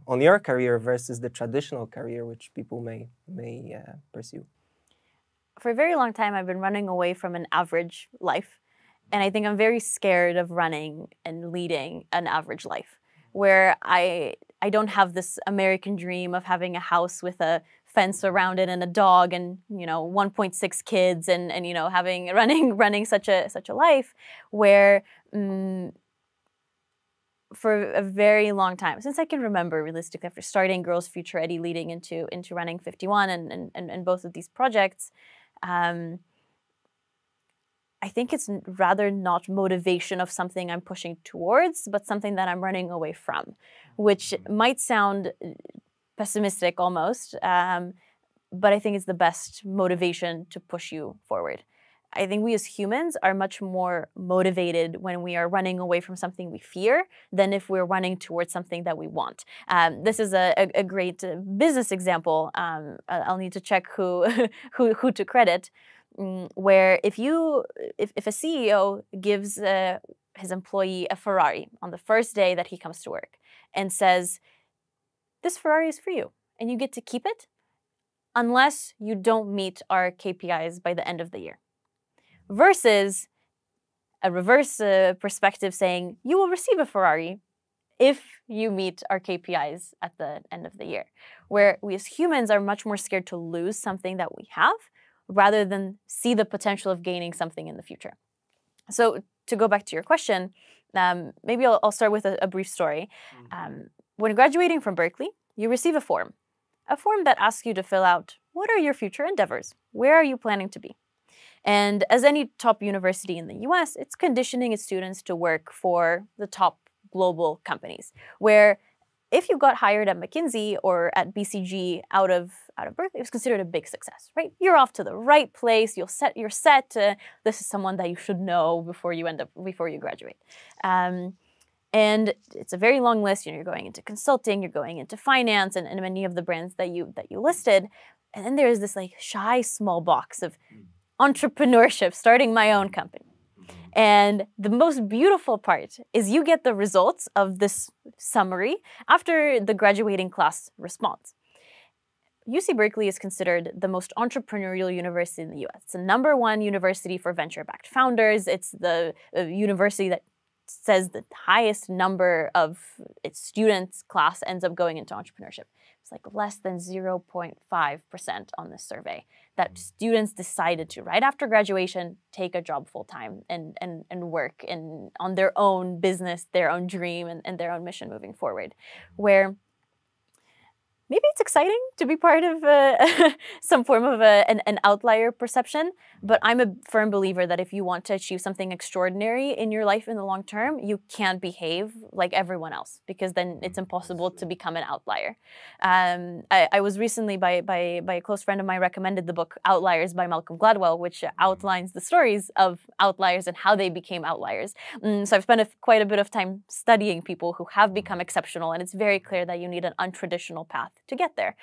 on your career versus the traditional career which people may pursue? For a very long time, I've been running away from an average life. And I think I'm very scared of running and leading an average life, where I don't have this American dream of having a house with a fence around it and a dog and, you know, 1.6 kids and you know, running such a life where for a very long time, since I can remember, realistically, after starting Girls Future Ready, leading into running 51 and both of these projects, I think it's rather not motivation of something I'm pushing towards, but something that I'm running away from, which might sound pessimistic almost, but I think it's the best motivation to push you forward. I think we as humans are much more motivated when we are running away from something we fear than if we're running towards something that we want. This is a great business example. I'll need to check who to credit. Where if a CEO gives his employee a Ferrari on the first day that he comes to work and says, "This Ferrari is for you, and you get to keep it unless you don't meet our KPIs by the end of the year." Versus a reverse perspective saying, you will receive a Ferrari if you meet our KPIs at the end of the year. Where we as humans are much more scared to lose something that we have rather than see the potential of gaining something in the future. So to go back to your question, maybe I'll start with a brief story. When graduating from Berkeley, you receive a form that asks you to fill out, what are your future endeavors? Where are you planning to be? And as any top university in the US, it's conditioning its students to work for the top global companies, where if you got hired at McKinsey or at BCG out of Berkeley, it was considered a big success, right? You're off to the right place. You're set. This is someone that you should know before you graduate. And it's a very long list. You know, you're going into consulting, you're going into finance, and many of the brands that you listed. And then there's this like shy small box of entrepreneurship, starting my own company. And the most beautiful part is you get the results of this summary after the graduating class responds. UC Berkeley is considered the most entrepreneurial university in the US. It's the #1 university for venture-backed founders. It's the university that says the highest number of its students' class ends up going into entrepreneurship. It's like less than 0.5% on this survey that students decided to, right after graduation, take a job full-time and work on their own business, their own dream, and their own mission moving forward. Where maybe it's exciting to be part of some form of an outlier perception, but I'm a firm believer that if you want to achieve something extraordinary in your life in the long term, you can't behave like everyone else, because then it's impossible to become an outlier. I was recently, by a close friend of mine, recommended the book Outliers by Malcolm Gladwell, which outlines the stories of outliers and how they became outliers. So I've spent quite a bit of time studying people who have become exceptional, and it's very clear that you need an untraditional path to get there.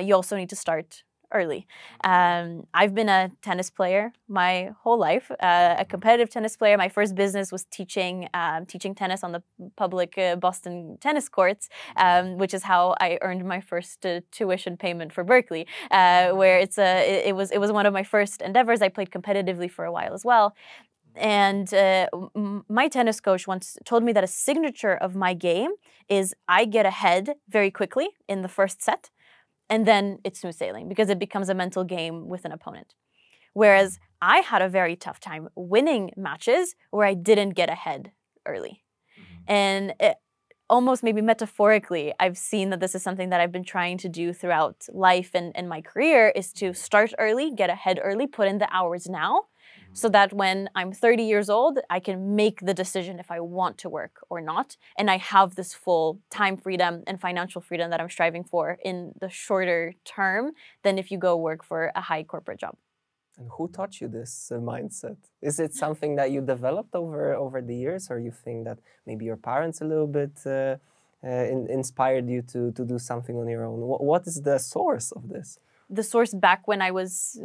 You also need to start early. I've been a tennis player my whole life, a competitive tennis player. My first business was teaching tennis on the public Boston tennis courts, which is how I earned my first tuition payment for Berkeley, where it was one of my first endeavors. I played competitively for a while as well. And my tennis coach once told me that a signature of my game is I get ahead very quickly in the first set, and then it's smooth sailing because it becomes a mental game with an opponent. Whereas I had a very tough time winning matches where I didn't get ahead early. And almost maybe metaphorically, I've seen that this is something that I've been trying to do throughout life and my career, is to start early, get ahead early, put in the hours now, so that when I'm 30 years old, I can make the decision if I want to work or not. And I have this full time freedom and financial freedom that I'm striving for in the shorter term than if you go work for a high corporate job. And who taught you this mindset? Is it something that you developed over the years, or you think that maybe your parents a little bit inspired you to do something on your own? What is the source of this? The source back when I was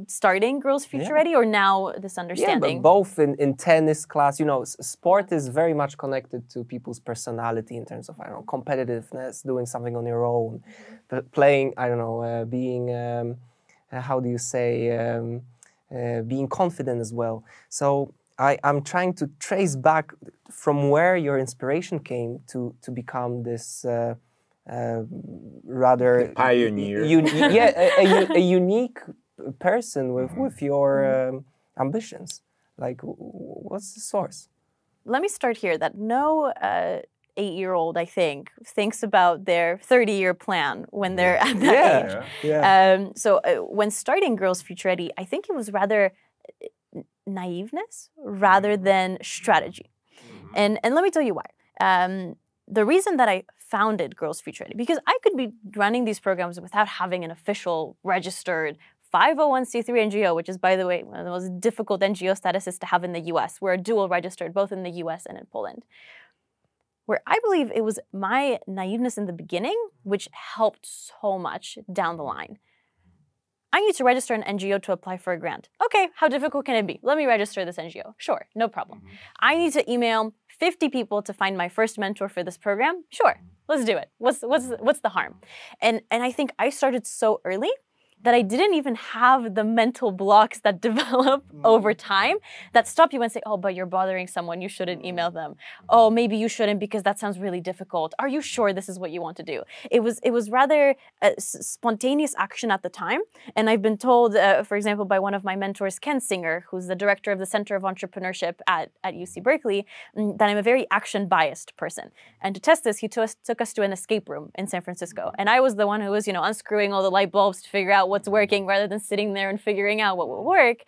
starting Girls Future Ready, or now this understanding? Yeah, but both in tennis class. You know, sport is very much connected to people's personality in terms of, I don't know, competitiveness, doing something on your own, playing, I don't know, being, how do you say, being confident as well. So I'm trying to trace back from where your inspiration came to become this rather pioneer. A unique person with your ambitions. Like, what's the source? Let me start here. That no 8-year-old, I think, thinks about their 30-year plan when they're at that age. So when starting Girls Future Ready, I think it was rather naiveness rather than strategy. And let me tell you why. The reason that I founded Girls Future Ready, because I could be running these programs without having an official registered 501c3 NGO, which is, by the way, one of the most difficult NGO statuses to have in the US. We're dual registered both in the US and in Poland. Where I believe it was my naiveness in the beginning which helped so much down the line. I need to register an NGO to apply for a grant. Okay, how difficult can it be? Let me register this NGO. Sure, no problem. I need to email 50 people to find my first mentor for this program. Sure, let's do it. What's the harm? And I think I started so early that I didn't even have the mental blocks that develop over time that stop you and say, oh, but you're bothering someone, you shouldn't email them. Oh, maybe you shouldn't because that sounds really difficult. Are you sure this is what you want to do? It was rather a spontaneous action at the time. And I've been told, for example, by one of my mentors, Ken Singer, who's the director of the Center of Entrepreneurship at UC Berkeley, that I'm a very action-biased person. And to test this, he took us to an escape room in San Francisco. And I was the one who was, unscrewing all the light bulbs to figure out what's working rather than sitting there and figuring out what will work,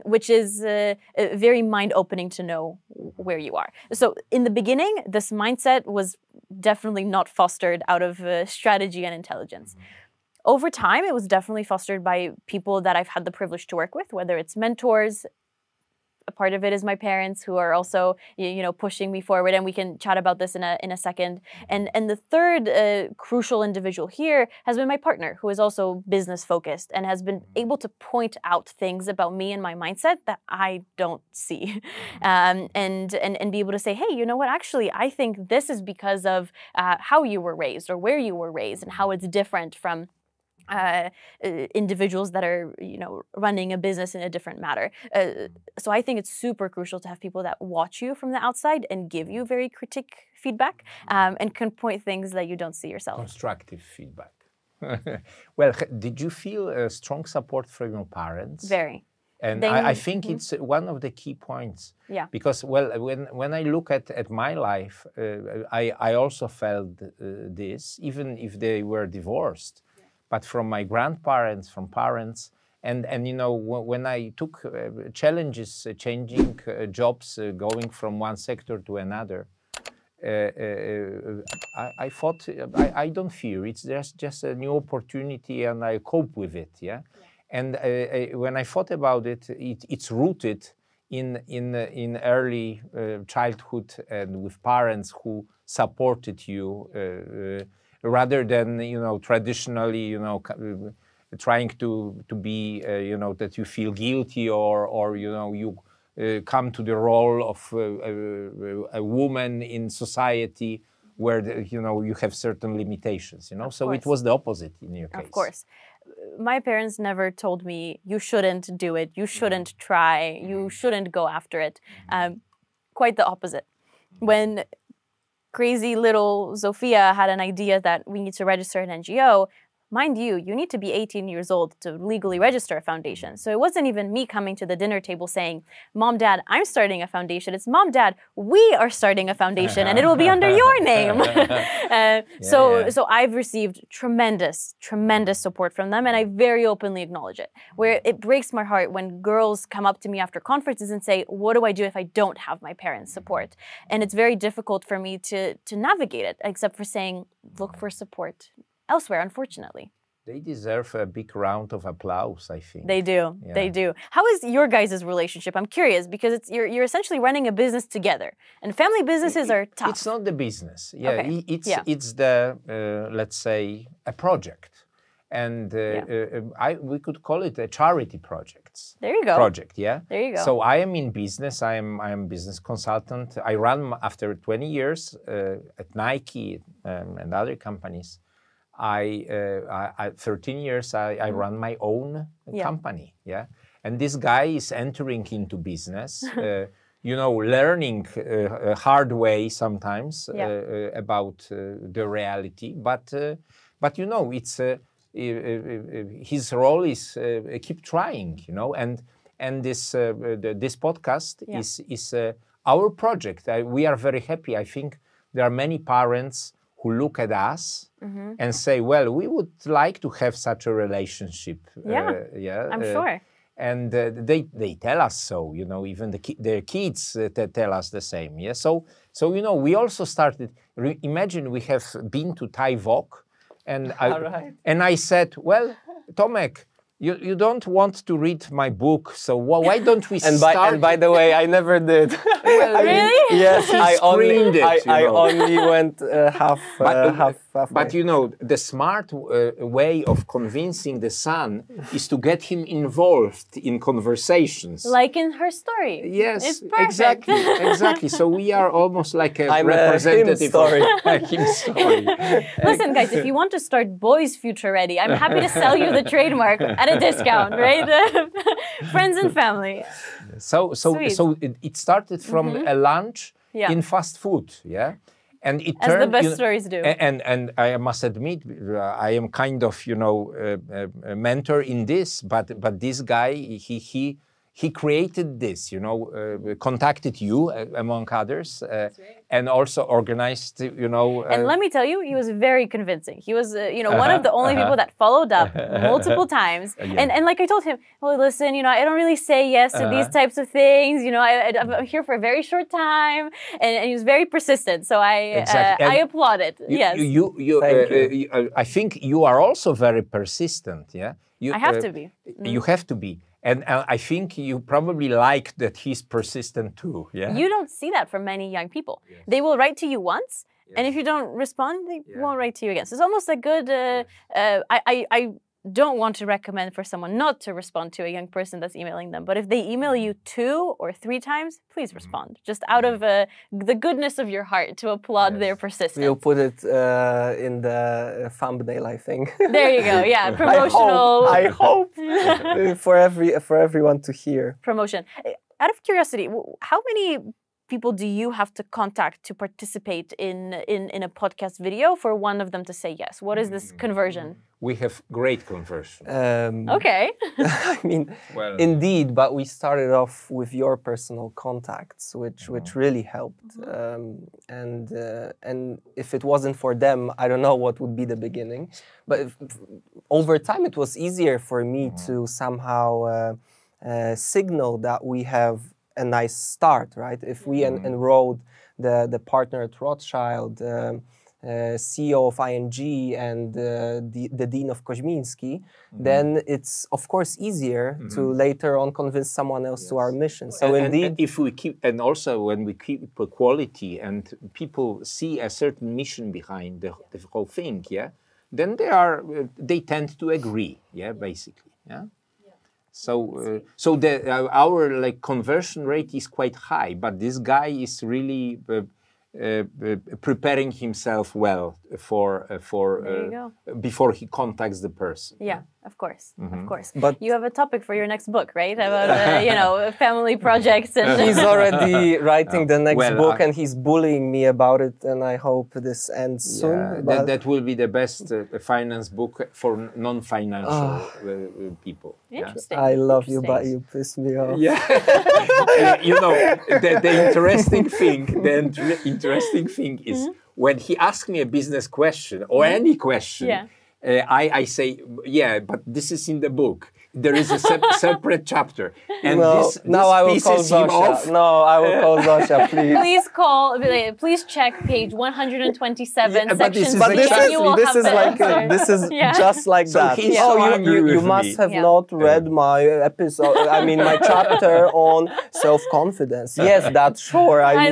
which is very mind-opening to know where you are. So in the beginning, this mindset was definitely not fostered out of strategy and intelligence. Over time, it was definitely fostered by people that I've had the privilege to work with, whether it's mentors. A part of it is my parents, who are also, pushing me forward, and we can chat about this in a second. And the third crucial individual here has been my partner, who is also business focused and has been able to point out things about me and my mindset that I don't see, and be able to say, hey, you know what? Actually, I think this is because of how you were raised or where you were raised, and how it's different from individuals that are, running a business in a different manner. So I think it's super crucial to have people that watch you from the outside and give you very critique feedback, and can point things that you don't see yourself. Constructive feedback. Well, did you feel a strong support from your parents? Very. And I think it's one of the key points. Yeah. Because, well, when I look at my life, I also felt this, even if they were divorced. But from my grandparents, from parents, and when I took challenges, changing jobs, going from one sector to another, I thought I don't fear. It's just a new opportunity, and I cope with it. Yeah. And when I thought about it, it's rooted in early childhood and with parents who supported you. Rather than, traditionally, trying to be, that you feel guilty or you come to the role of a woman in society where you have certain limitations. So it was the opposite in your case. Of course. My parents never told me, you shouldn't do it, you shouldn't try, you shouldn't go after it. Quite the opposite. When crazy little Zofia had an idea that we need to register an NGO, mind you, you need to be 18 years old to legally register a foundation. So it wasn't even me coming to the dinner table saying, Mom, Dad, I'm starting a foundation. It's Mom, Dad, we are starting a foundation and it will be under your name. So I've received tremendous support from them, and I very openly acknowledge it. Where it breaks my heart when girls come up to me after conferences and say, what do I do if I don't have my parents' support? And it's very difficult for me to navigate it, except for saying, look for support elsewhere, unfortunately. They deserve a big round of applause, I think. They do. Yeah. They do. How is your guys' relationship? I'm curious because you're essentially running a business together, and family businesses are tough. It's not the business. It's the let's say a project, and we could call it a charity project. There you go. Project, yeah. There you go. So I am in business. I am a business consultant. I run after 20 years at Nike and other companies. 13 years, I run my own company, and this guy is entering into business, learning hard way sometimes about the reality, but it's his role is keep trying, and this podcast is our project. We are very happy. I think there are many parents who look at us and say, well, we would like to have such a relationship. I'm sure. And they tell us so, even their kids tell us the same. Yeah. So we also started, imagine we have been to Thai Vogue and I said, well, Tomek, you don't want to read my book, so why don't we start? And by the way, I never did. Well, really? Yes, I only went half. But the smart way of convincing the son is to get him involved in conversations. Like in her story. Yes, it's perfect. exactly. So we are almost like a representative of him story. Listen, guys, if you want to start Boys Future Ready, I'm happy to sell you the trademark at a discount, right? Friends and family. So it started from a lunch in fast food, and it turned, as the best stories do. And I must admit, I am kind of a mentor in this, but this guy he created this, contacted you among others, and also organized, And let me tell you, he was very convincing. He was, one of the only people that followed up multiple times. And like I told him, well, listen, I don't really say yes to these types of things. I'm here for a very short time, and he was very persistent. So I applaud it. Yes. I think you are also very persistent. Yeah. I have to be. You have to be. And I think you probably like that he's persistent too, yeah? You don't see that from many young people. Yes. They will write to you once, and if you don't respond, they won't write to you again. So it's almost a good, I don't want to recommend for someone not to respond to a young person that's emailing them. But if they email you 2 or 3 times, please respond. Just out of the goodness of your heart to applaud their persistence. We'll put it in the thumbnail, I think. There you go. Yeah, promotional. I hope for everyone to hear. Promotion. Out of curiosity, how many people do you have to contact to participate in a podcast video for one of them to say yes? What is this conversion? We have great conversion. Okay. I mean, indeed, but we started off with your personal contacts, which really helped. And if it wasn't for them, I don't know what would be the beginning. But over time, it was easier for me to somehow signal that we have a nice start, right? If we enrolled the partner at Rothschild, CEO of ING, and the Dean of Koźmiński, then it's of course easier to later on convince someone else to our mission. So indeed, if we keep, and also when we keep quality and people see a certain mission behind the whole thing, then they tend to agree. Yeah, basically. Yeah. So, our like conversion rate is quite high, but this guy is really preparing himself well for before he contacts the person. Yeah, of course, of course. But you have a topic for your next book, right? About family projects and. He's already writing the next book, and he's bullying me about it. And I hope this ends soon. That will be the best finance book for non-financial people. Interesting. I love you, but you piss me off. Yeah. The interesting thing is when he asks me a business question or any question, I say, yeah, but this is in the book. There is a separate chapter. And this I will call Zofia. No, I will call Zofia, please. Please check page 127, But section this is just like that. You must have not read my episode. I mean, my chapter on self-confidence. Yes, that's sure. I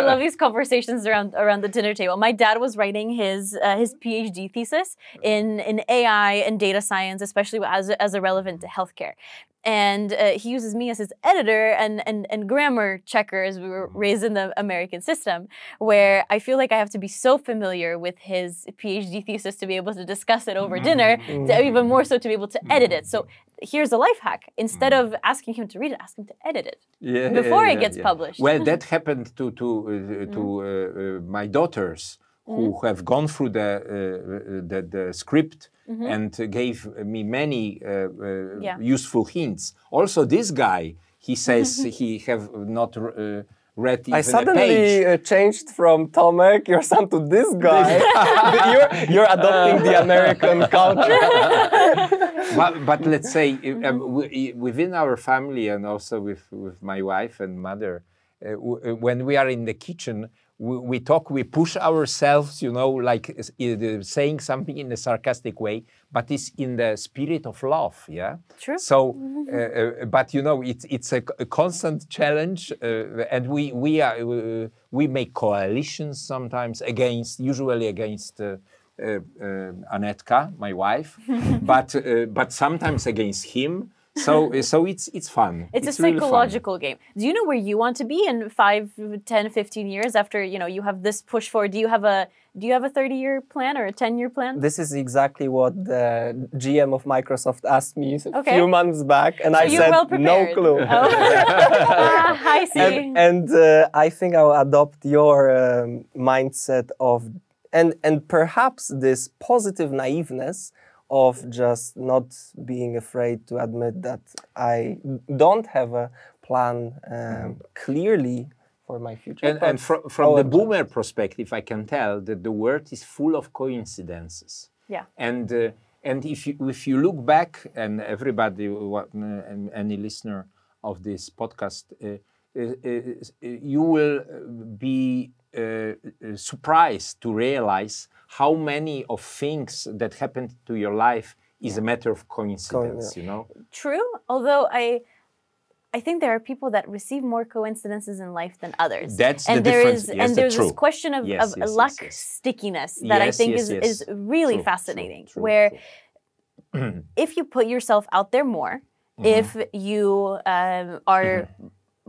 love these conversations around the dinner table. My dad was writing his PhD thesis in AI and data science, especially as a relevant to healthcare. And he uses me as his editor and grammar checker, as we were raised in the American system, where I feel like I have to be so familiar with his PhD thesis to be able to discuss it over dinner, even more so to be able to edit it. So here's a life hack. Instead of asking him to read it, ask him to edit it before it gets published. Well, that happened to my daughters, who have gone through the script and gave me many useful hints. Also, this guy, he says he have not read even I suddenly changed from Tomek, your son, to this guy. you're adopting the American culture. but let's say within our family and also with my wife and mother, when we are in the kitchen, we talk, we push ourselves, like saying something in a sarcastic way, but it's in the spirit of love, yeah? True. So, but it's a constant challenge, and we make coalitions sometimes usually against Anetka, my wife, but sometimes against him. So it's fun. It's a psychological really game. Do you know where you want to be in 5, 10, 15 years after you have this push forward? Do you have a 30-year plan or a 10-year plan? This is exactly what the GM of Microsoft asked me a few months back, and I said no clue. Oh. I see. And I think I'll adopt your mindset of and perhaps this positive naiveness of just not being afraid to admit that I don't have a plan clearly for my future. And from the boomer perspective, I can tell that the world is full of coincidences. Yeah. And if you look back, and everybody, any listener of this podcast, you will be surprised to realize how many of things that happened to your life is a matter of coincidence, True, although I think there are people that receive more coincidences in life than others. That's the difference. And there's this question of luck stickiness that I think is really fascinating, where if you put yourself out there more, if you are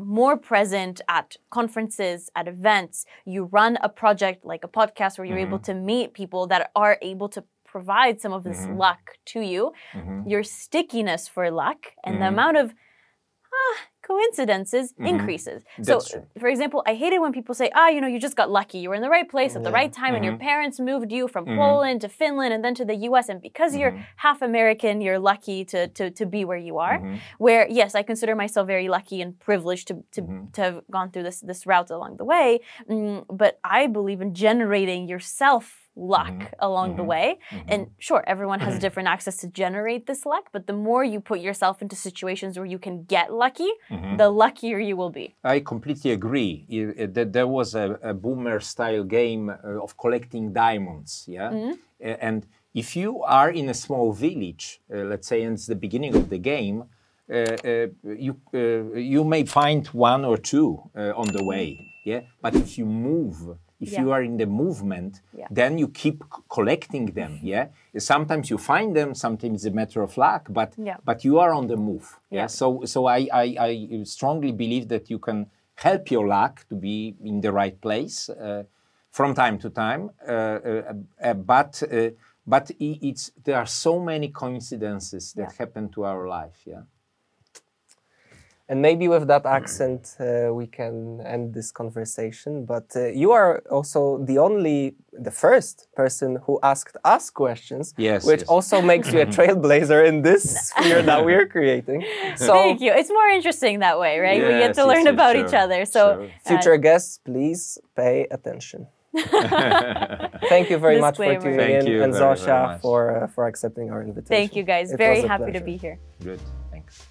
more present at conferences, at events, you run a project like a podcast where you're able to meet people that are able to provide some of this luck to you, your stickiness for luck and the amount of coincidences increases. So, for example, I hate it when people say, you just got lucky. You were in the right place at the right time and your parents moved you from Poland to Finland and then to the US. And because you're half American, you're lucky to be where you are. Where, yes, I consider myself very lucky and privileged to have gone through this route along the way. But I believe in generating yourself luck along the way. And sure, everyone has different access to generate this luck, but the more you put yourself into situations where you can get lucky, the luckier you will be. I completely agree. There was a boomer-style game of collecting diamonds, yeah? And if you are in a small village, let's say it's the beginning of the game, you may find one or two on the way, yeah? But if you move If Yeah. you are in the movement, Yeah. then you keep collecting them. Yeah. Sometimes you find them. Sometimes it's a matter of luck. But you are on the move. Yeah. So I strongly believe that you can help your luck to be in the right place from time to time. But there are so many coincidences that happen to our life. Yeah. And maybe with that accent, we can end this conversation. But you are also the first person who asked us questions, which also makes you a trailblazer in this sphere that we're creating. So, thank you. It's more interesting that way, right? We get to learn about each other. So, future guests, please pay attention. Thank you very much for tuning in, and Zofia for accepting our invitation. Thank you, guys. Very happy to be here. Good. Thanks.